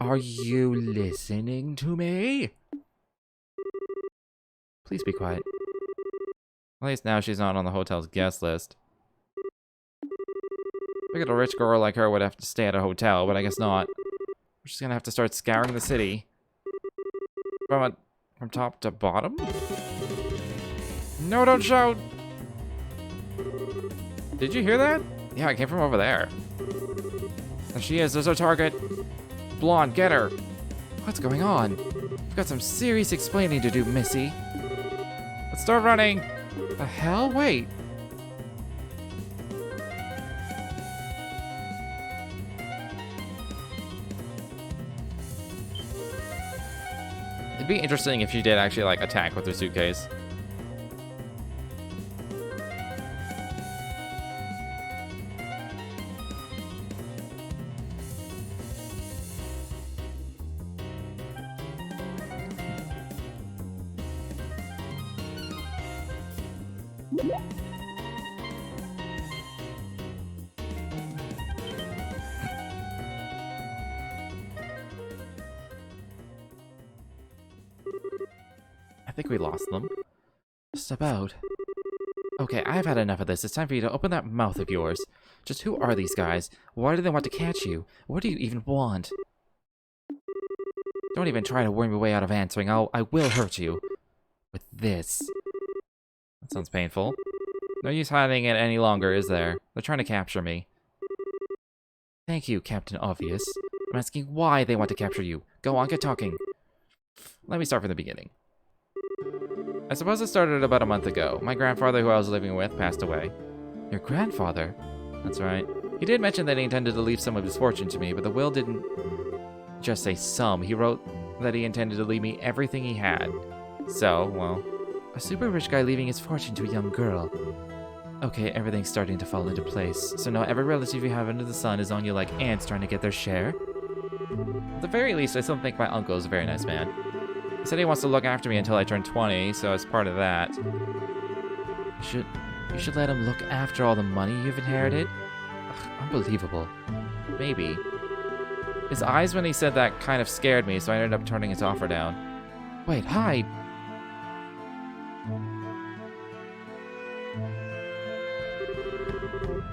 Are you listening to me? Please be quiet. At least now she's not on the hotel's guest list. Figured a rich girl like her would have to stay at a hotel, but I guess not. We're just gonna have to start scouring the city. From top to bottom? No, don't shout! Did you hear that? Yeah, it came from over there. There she is, there's our target. Blonde, get her! What's going on? We've got some serious explaining to do, Missy. Let's start running! The hell? Wait. It'd be interesting if she did actually, like, attack with her suitcase. I think we lost them. Just about. Okay, I've had enough of this. It's time for you to open that mouth of yours. Just who are these guys? Why do they want to catch you? What do you even want? Don't even try to worm your way out of answering. I will hurt you. With this. That sounds painful. No use hiding it any longer, is there? They're trying to capture me. Thank you, Captain Obvious. I'm asking why they want to capture you. Go on, get talking. Let me start from the beginning. I suppose it started about a month ago. My grandfather, who I was living with, passed away. Your grandfather? That's right. He did mention that he intended to leave some of his fortune to me, but the will didn't just say some. He wrote that he intended to leave me everything he had. So, well... A super rich guy leaving his fortune to a young girl. Okay, everything's starting to fall into place. So now every relative you have under the sun is on you like ants trying to get their share? At the very least, I still think my uncle is a very nice man. He said he wants to look after me until I turn 20, so as part of that... You You should let him look after all the money you've inherited? Ugh, unbelievable. Maybe. His eyes when he said that kind of scared me, so I ended up turning his offer down. Wait, hide!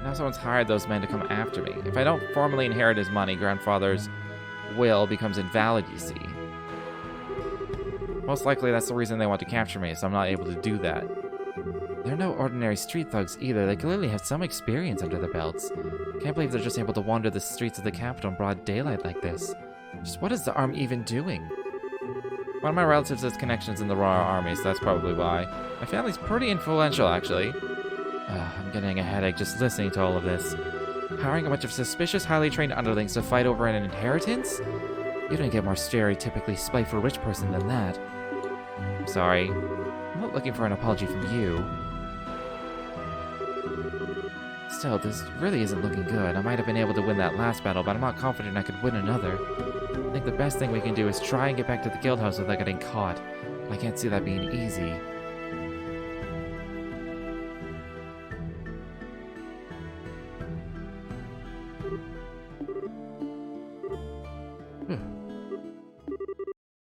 Now someone's hired those men to come after me. If I don't formally inherit his money, grandfather's will becomes invalid, you see. Most likely that's the reason they want to capture me, so I'm not able to do that. They're no ordinary street thugs either. They clearly have some experience under their belts. Can't believe they're just able to wander the streets of the capital in broad daylight like this. Just what is the arm even doing? One of my relatives has connections in the Royal Army, so that's probably why. My family's pretty influential, actually. I'm getting a headache just listening to all of this. Hiring a bunch of suspicious, highly trained underlings to fight over an inheritance? You don't get more stereotypically spiteful rich person than that. I'm sorry. I'm not looking for an apology from you. Still, this really isn't looking good. I might have been able to win that last battle, but I'm not confident I could win another. I think the best thing we can do is try and get back to the guild house without getting caught. I can't see that being easy.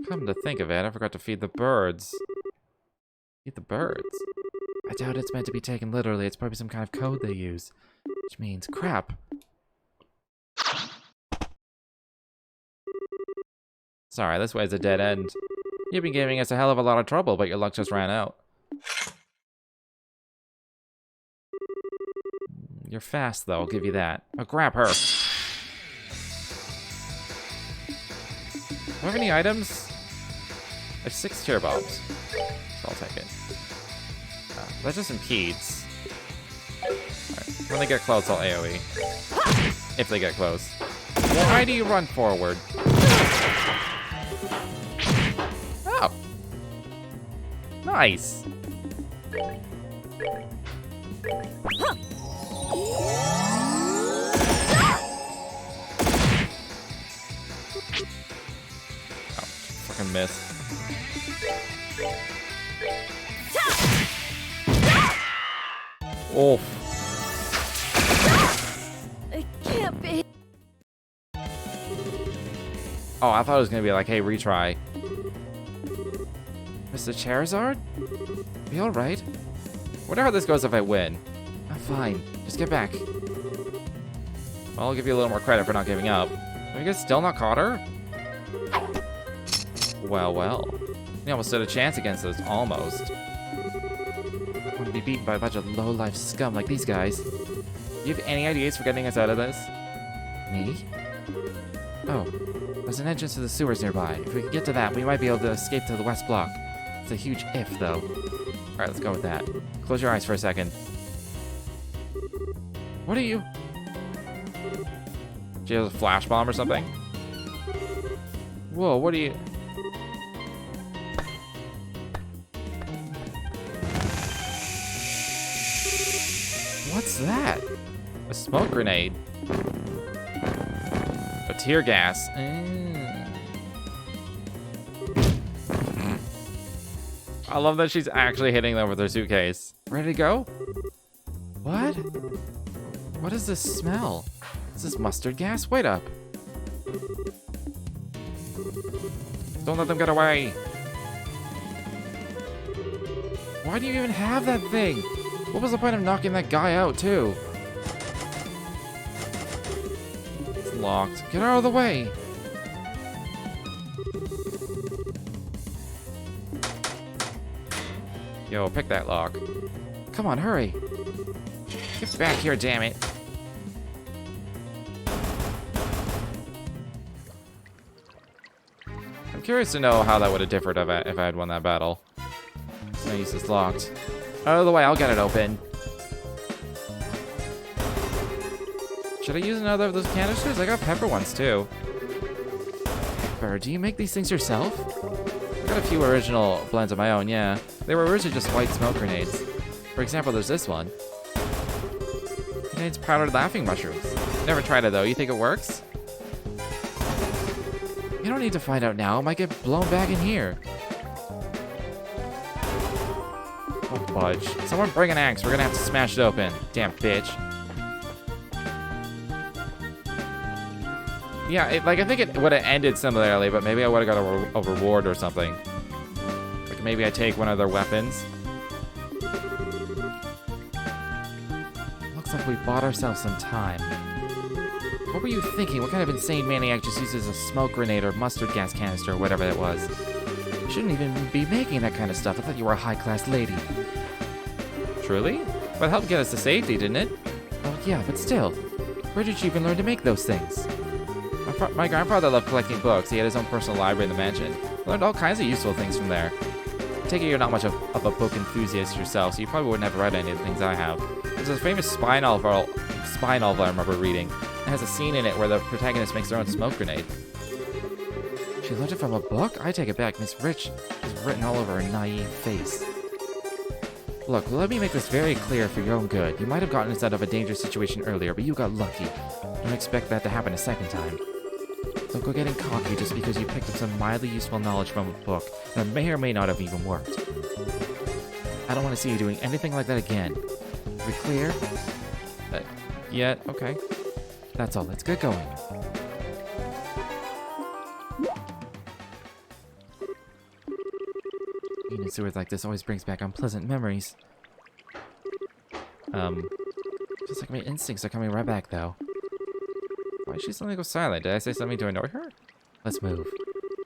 Come to think of it, I forgot to feed the birds. Feed the birds? I doubt it's meant to be taken literally. It's probably some kind of code they use. Which means crap. Sorry, this way's a dead end. You've been giving us a hell of a lot of trouble, but your luck just ran out. You're fast, though, I'll give you that. Now grab her. Do I have any items? I have 6 chair bombs. So I'll take it. That just impedes. Alright, when they get close, I'll AoE. If they get close. Why do you run forward? Oh! Nice! Oh, fucking missed. Oh. It can't be. Oh, I thought it was gonna be like, hey, retry. Mr. Charizard? Are you alright? Wonder how this goes if I win. I'm fine. Just get back. Well, I'll give you a little more credit for not giving up. Have you guys still not caught her? Well, well. You almost stood a chance against us. Almost. I want to be beaten by a bunch of low-life scum like these guys. Do you have any ideas for getting us out of this? Me? Oh. There's an entrance to the sewers nearby. If we can get to that, we might be able to escape to the west block. It's a huge if, though. Alright, let's go with that. Close your eyes for a second. What are you? She has a flash bomb or something? Whoa, what are you? What's that? A smoke grenade. A tear gas. I love that she's actually hitting them with her suitcase. Ready to go? What? What is this smell? Is this mustard gas? Wait up. Don't let them get away. Why do you even have that thing? What was the point of knocking that guy out, too? It's locked. Get out of the way. Yo, pick that lock. Come on, hurry. Get back here, damn it. I'm curious to know how that would have differed if I had won that battle. No use, it's locked. Out of the way, I'll get it open. Should I use another of those canisters? I got pepper ones, too. Pepper, do you make these things yourself? I got a few original blends of my own, yeah. They were originally just white smoke grenades. For example, there's this one. It contains powdered laughing mushrooms. Never tried it, though. You think it works? You don't need to find out now. It might get blown back in here. Don't budge. Someone bring an axe. We're gonna have to smash it open. Damn bitch. Yeah, I think it would have ended similarly, but maybe I would have got a reward or something. Like maybe I take one of their weapons. Looks like we bought ourselves some time. What were you thinking? What kind of insane maniac just uses a smoke grenade or mustard gas canister or whatever that was? You shouldn't even be making that kind of stuff. I thought you were a high-class lady. Truly? But it helped get us to safety, didn't it? Well, yeah, but still. Where did you even learn to make those things? My grandfather loved collecting books. He had his own personal library in the mansion. Learned all kinds of useful things from there. I take it you're not much of a book enthusiast yourself, so you probably wouldn't have read any of the things I have. There's a famous spy novel I remember reading. It has a scene in it where the protagonist makes their own smoke grenade. She learned it from a book? I take it back. Miss Rich is written all over her naive face. Look, let me make this very clear for your own good. You might have gotten us out of a dangerous situation earlier, but you got lucky. Don't expect that to happen a second time. Don't go getting cocky just because you picked up some mildly useful knowledge from a book that may or may not have even worked. I don't want to see you doing anything like that again. We clear? Yeah, okay. That's all. Let's get going. Being in sewers like this always brings back unpleasant memories. Feels like my instincts are coming right back, though. Why did she suddenly go silent? Did I say something to annoy her? Let's move.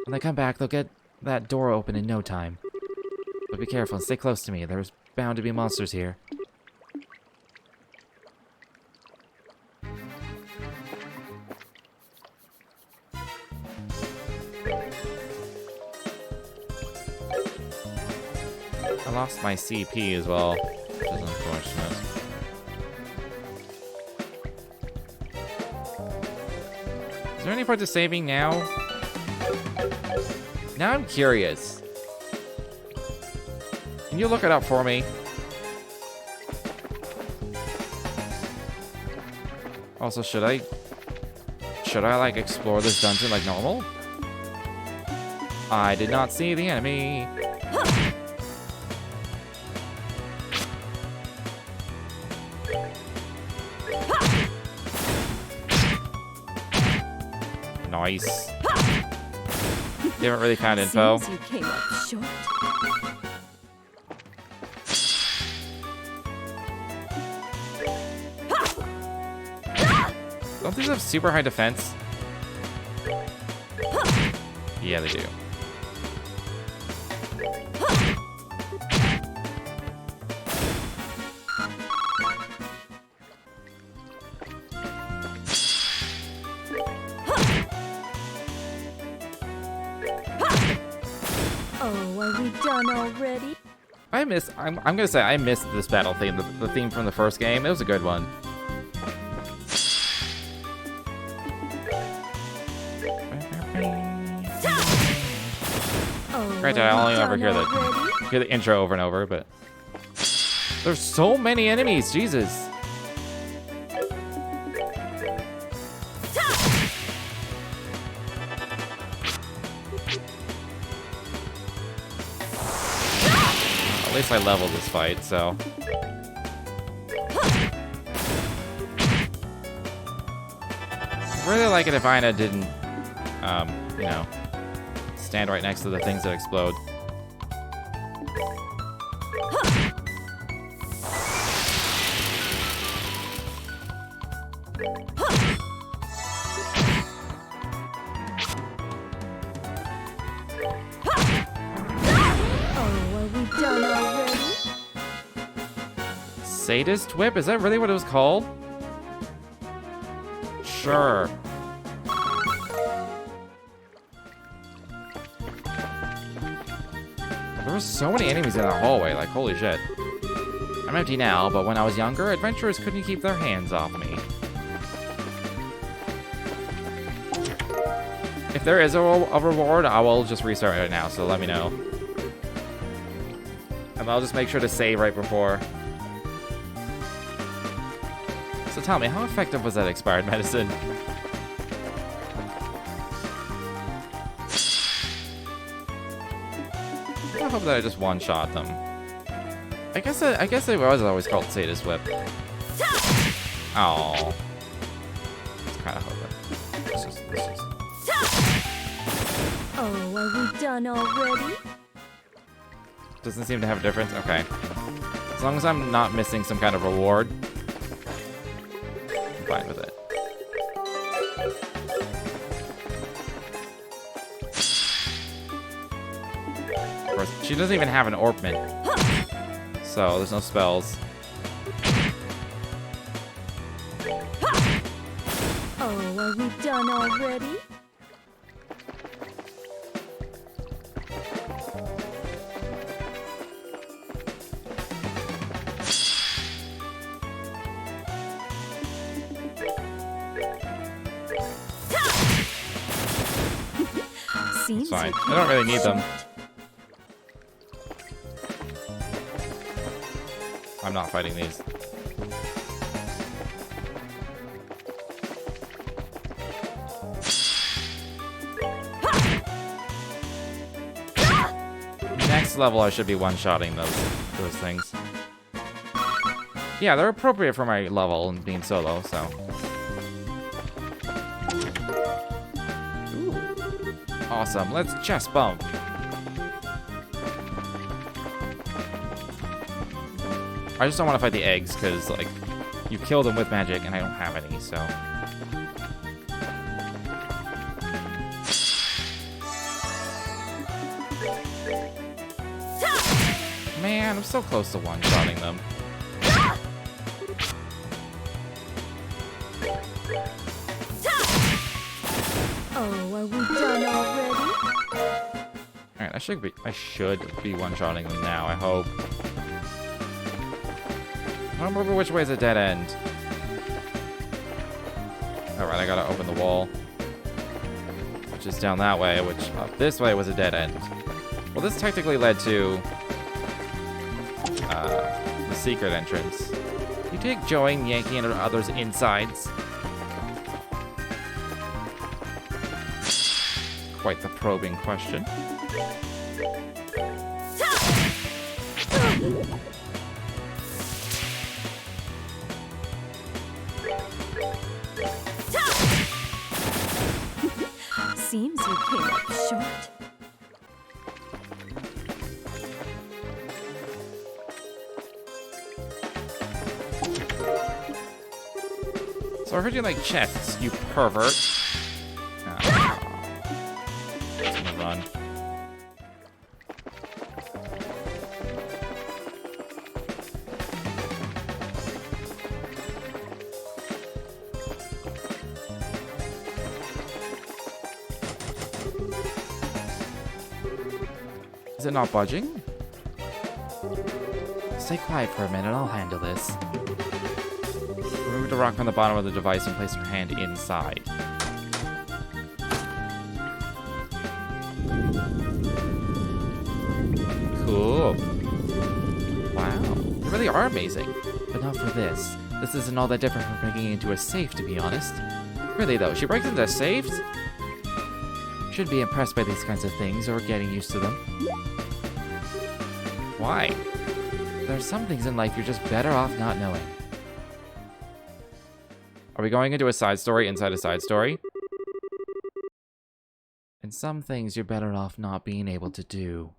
When they come back, they'll get that door open in no time. But be careful and stay close to me. There's bound to be monsters here. I lost my CP as well, which is unfortunate. Is there any point to saving now? Now I'm curious. Can you look it up for me? Also, should I like explore this dungeon like normal? I did not see the enemy. Nice. You haven't really found info. Seems you came up short. Don't these have super high defense? Yeah, they do. Oh, are we done already? I'm gonna say I missed this battle theme, the theme from the first game. It was a good one. Oh, Granted, I only ever hear the intro over and over, but there's so many enemies, Jesus. At least I leveled this fight, so. I'd really like it if Ina didn't, you know, stand right next to the things that explode. Oh, are we done already? Sadist Whip? Is that really what it was called? Sure. There were so many enemies in that hallway, like holy shit. I'm empty now, but when I was younger, adventurers couldn't keep their hands off me. If there is a reward, I will just restart it now, so let me know. And I'll just make sure to save right before. So tell me, how effective was that expired medicine? I hope that I just one-shot them. I guess it was always called Sadist Whip. Oh. It's kind of hoping. Let's just... Oh, are we done already? Doesn't seem to have a difference. Okay. As long as I'm not missing some kind of reward, I'm fine with it. Of course, she doesn't even have an Orpman, so there's no spells. Oh, are we done already? Seems It's fine. you I don't really need them. I'm not fighting these. Next level, I should be one-shotting those things. Yeah, they're appropriate for my level and being solo, so. Ooh. Awesome. Let's chest bump. I just don't want to fight the eggs, because, like, you kill them with magic, and I don't have any, so. Man, I'm so close to one-shotting them. Oh, are we done already? Alright, I should be one-shotting them now, I hope. I don't remember which way is a dead end. Alright, I gotta open the wall. Which is down that way, which up this way was a dead end. Well, this technically led to the secret entrance. You take joy in yanking into others' insides. Quite the probing question. Seems you came up short. So I heard you like chests, you pervert. Oh. Just gonna run. Is it not budging? Stay quiet for a minute, I'll handle this. Remove the rock from the bottom of the device and place your hand inside. Cool. Wow. They really are amazing. But not for this. This isn't all that different from breaking into a safe, to be honest. Really though, she breaks into safes? Should be impressed by these kinds of things, or getting used to them. Why? There are some things in life you're just better off not knowing. Are we going into a side story inside a side story? And some things you're better off not being able to do.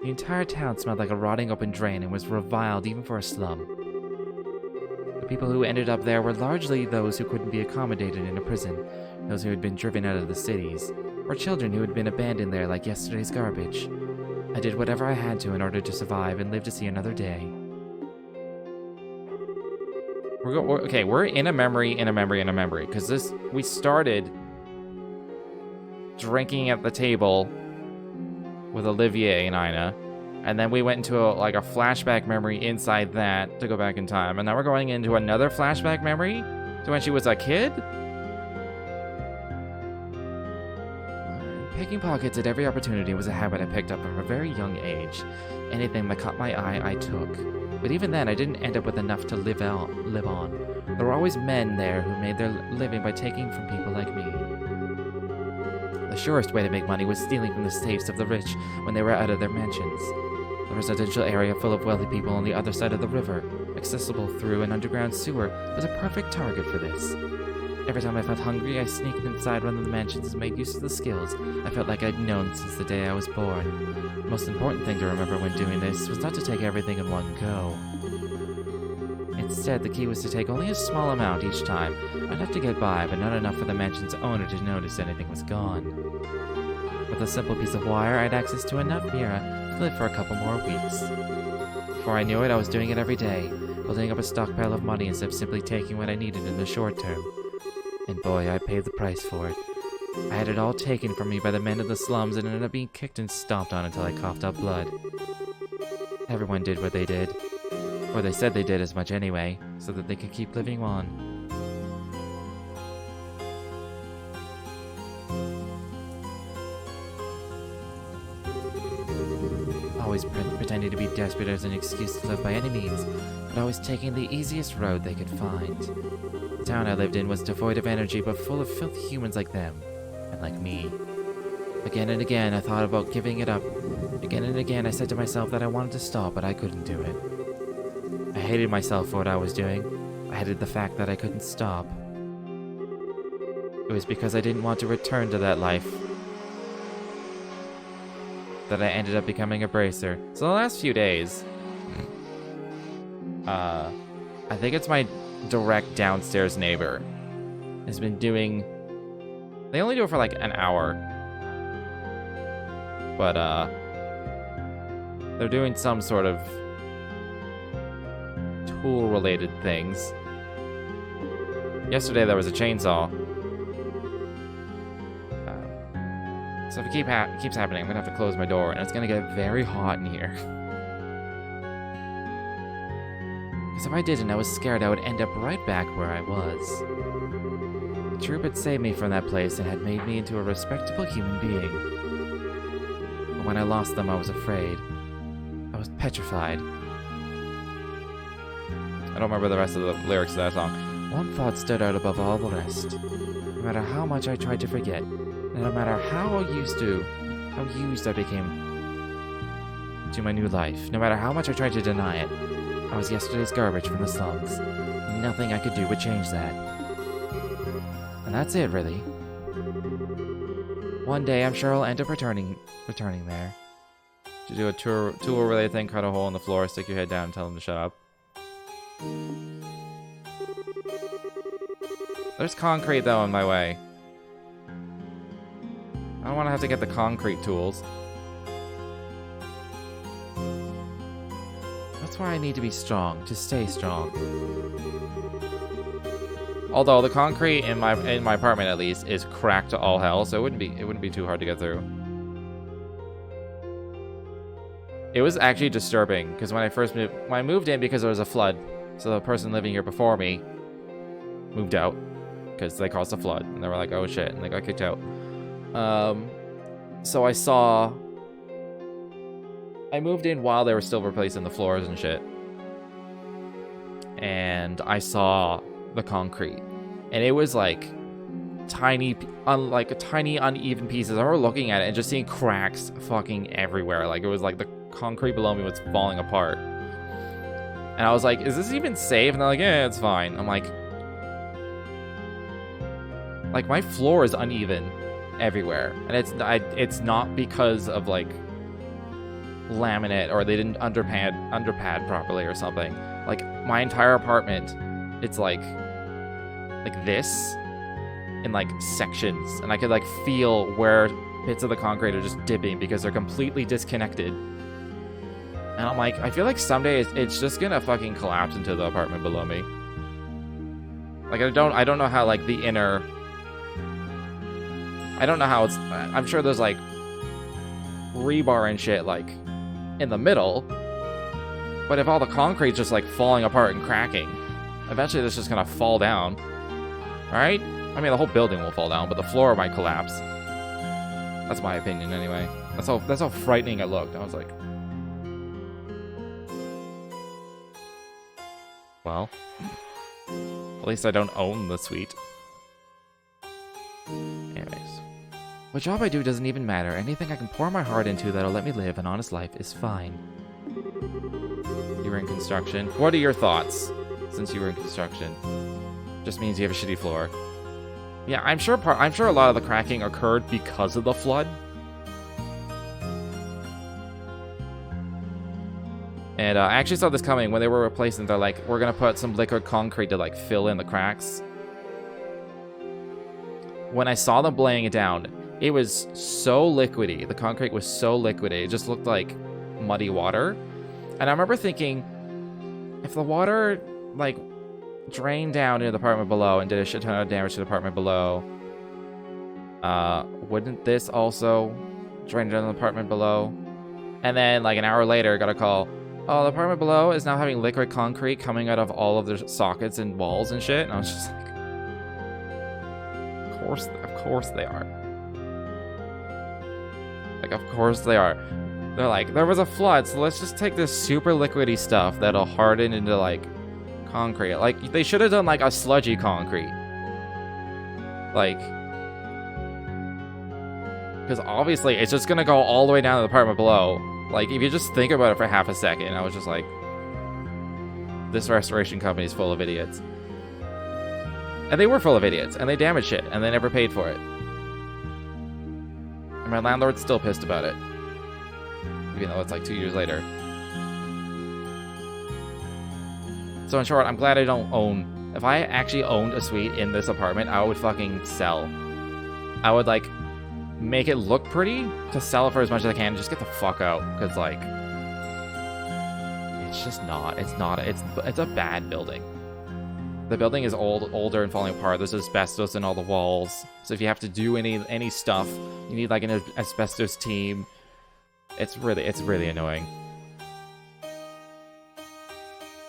The entire town smelled like a rotting open drain and was reviled even for a slum. The people who ended up there were largely those who couldn't be accommodated in a prison, those who had been driven out of the cities, or children who had been abandoned there like yesterday's garbage. I did whatever I had to in order to survive and live to see another day. We're in a memory, because we started drinking at the table with Olivier and Ina, and then we went into a flashback memory inside that to go back in time, and now we're going into another flashback memory to when she was a kid? Picking pockets at every opportunity was a habit I picked up from a very young age. Anything that caught my eye, I took. But even then, I didn't end up with enough to live on. There were always men there who made their living by taking from people like me. The surest way to make money was stealing from the safes of the rich when they were out of their mansions. The residential area full of wealthy people on the other side of the river, accessible through an underground sewer, was a perfect target for this. Every time I felt hungry, I sneaked inside one of the mansions and made use of the skills I felt like I'd known since the day I was born. The most important thing to remember when doing this was not to take everything in one go. Instead, the key was to take only a small amount each time, enough to get by, but not enough for the mansion's owner to notice anything was gone. With a simple piece of wire, I had access to enough Mira to live for a couple more weeks. Before I knew it, I was doing it every day, building up a stockpile of money instead of simply taking what I needed in the short term. And boy, I paid the price for it. I had it all taken from me by the men of the slums and ended up being kicked and stomped on until I coughed up blood. Everyone did what they did. Or they said they did as much anyway, so that they could keep living on. Always pretending to be desperate as an excuse to live by any means, but always taking the easiest road they could find. The town I lived in was devoid of energy, but full of filthy humans like them, and like me. Again and again, I thought about giving it up. Again and again, I said to myself that I wanted to stop, but I couldn't do it. I hated myself for what I was doing. I hated the fact that I couldn't stop. It was because I didn't want to return to that life that I ended up becoming a bracer. So the last few days, I think it's my direct downstairs neighbor has been doing, they only do it for like an hour, but they're doing some sort of tool related things. Yesterday there was a chainsaw. So if it keeps happening, I'm gonna have to close my door, and it's gonna get very hot in here. Because if I didn't, I was scared I would end up right back where I was. The troop had saved me from that place and had made me into a respectable human being. But when I lost them, I was afraid. I was petrified. I don't remember the rest of the lyrics of that song. One thought stood out above all the rest. No matter how much I tried to forget, and no matter how used I became to my new life, no matter how much I tried to deny it, I was yesterday's garbage from the slums. Nothing I could do would change that. And that's it, really. One day, I'm sure I'll end up returning there. To do a tool-related thing, cut a hole in the floor, stick your head down, and tell them to shut up. There's concrete, though, in my way. I don't want to have to get the concrete tools. That's why I need to be strong, to stay strong. Although the concrete in my apartment, at least, is cracked to all hell, so it wouldn't be too hard to get through. It was actually disturbing because when I moved in because there was a flood, so the person living here before me moved out because they caused a flood, and they were like, "Oh shit," and they got kicked out. So I moved in while they were still replacing the floors and shit, and I saw the concrete, and it was like tiny uneven pieces. I remember looking at it and just seeing cracks fucking everywhere. Like it was like the concrete below me was falling apart, and I was like, "Is this even safe?" And they're like, "Yeah, it's fine." I'm like my floor is uneven everywhere, and it's not because of like laminate or they didn't underpad properly or something. Like my entire apartment, it's like this in like sections, and I could like feel where bits of the concrete are just dipping because they're completely disconnected. And I'm like, I feel like someday it's just gonna fucking collapse into the apartment below me. Like I don't know how like the inner, I don't know how it's, I'm sure there's like rebar and shit like in the middle, but if all the concrete's just like falling apart and cracking, eventually this is just gonna fall down, right? I mean, the whole building will fall down, but the floor might collapse. That's my opinion anyway. That's how frightening it looked. I was like, well, at least I don't own the suite. Anyways. What job I do doesn't even matter. Anything I can pour my heart into that'll let me live an honest life is fine. You were in construction. What are your thoughts since you were in construction? Just means you have a shitty floor. Yeah, I'm sure a lot of the cracking occurred because of the flood. And I actually saw this coming when they were replacing. They're like, we're gonna put some liquid concrete to like fill in the cracks. When I saw them laying it down, it was so liquidy. The concrete was so liquidy. It just looked like muddy water. And I remember thinking, if the water like drained down into the apartment below and did a shit ton of damage to the apartment below, wouldn't this also drain down the apartment below? And then like an hour later, got a call. Oh, the apartment below is now having liquid concrete coming out of all of their sockets and walls and shit. And I was just like, of course they are. Like, of course they are. They're like, there was a flood, so let's just take this super liquidy stuff that'll harden into like concrete. Like, they should have done like a sludgy concrete. Like, because obviously it's just gonna go all the way down to the apartment below. Like, if you just think about it for half a second, I was just like, this restoration company is full of idiots. And they were full of idiots, and they damaged it, and they never paid for it. And my landlord's still pissed about it. Even though it's like 2 years later. So in short, I'm glad I don't own... If I actually owned a suite in this apartment, I would fucking sell. I would, like, make it look pretty to sell it for as much as I can and just get the fuck out. Because, like... It's just not. It's a bad building. The building is older and falling apart. There's asbestos in all the walls. So if you have to do any stuff, you need like an asbestos team. It's really annoying.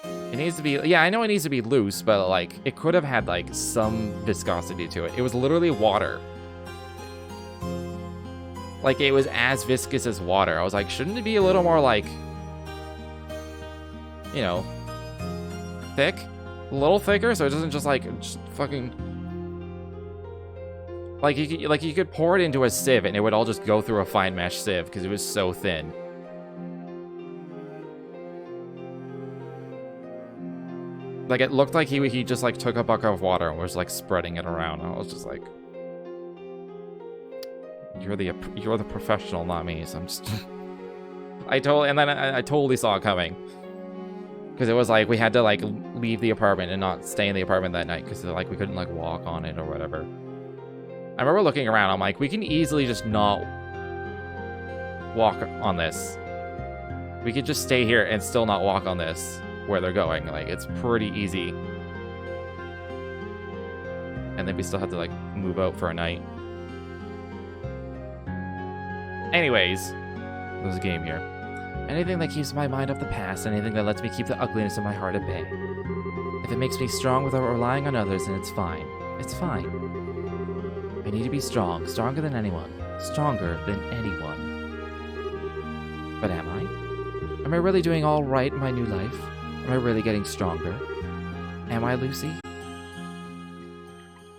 It needs to be, yeah, I know it needs to be loose, but like it could have had like some viscosity to it. It was literally water. Like it was as viscous as water. I was like, shouldn't it be a little more like, you know, thick? A little thicker, so it doesn't just fucking like you could pour it into a sieve and it would all just go through a fine mesh sieve because it was so thin. Like it looked like he just like took a bucket of water and was like spreading it around. And I was just like, you're the professional, not me. So I'm just I totally saw it coming. Because it was like, we had to like leave the apartment and not stay in the apartment that night because like we couldn't like walk on it or whatever. I remember looking around, I'm like, we can easily just not walk on this. We could just stay here and still not walk on this where they're going. Like, it's pretty easy. And then we still had to like move out for a night. Anyways, there's a game here. Anything that keeps my mind off the past, anything that lets me keep the ugliness of my heart at bay. If it makes me strong without relying on others, then it's fine. It's fine. I need to be strong, stronger than anyone, stronger than anyone. But am I? Am I really doing all right in my new life? Am I really getting stronger? Am I, Lucy?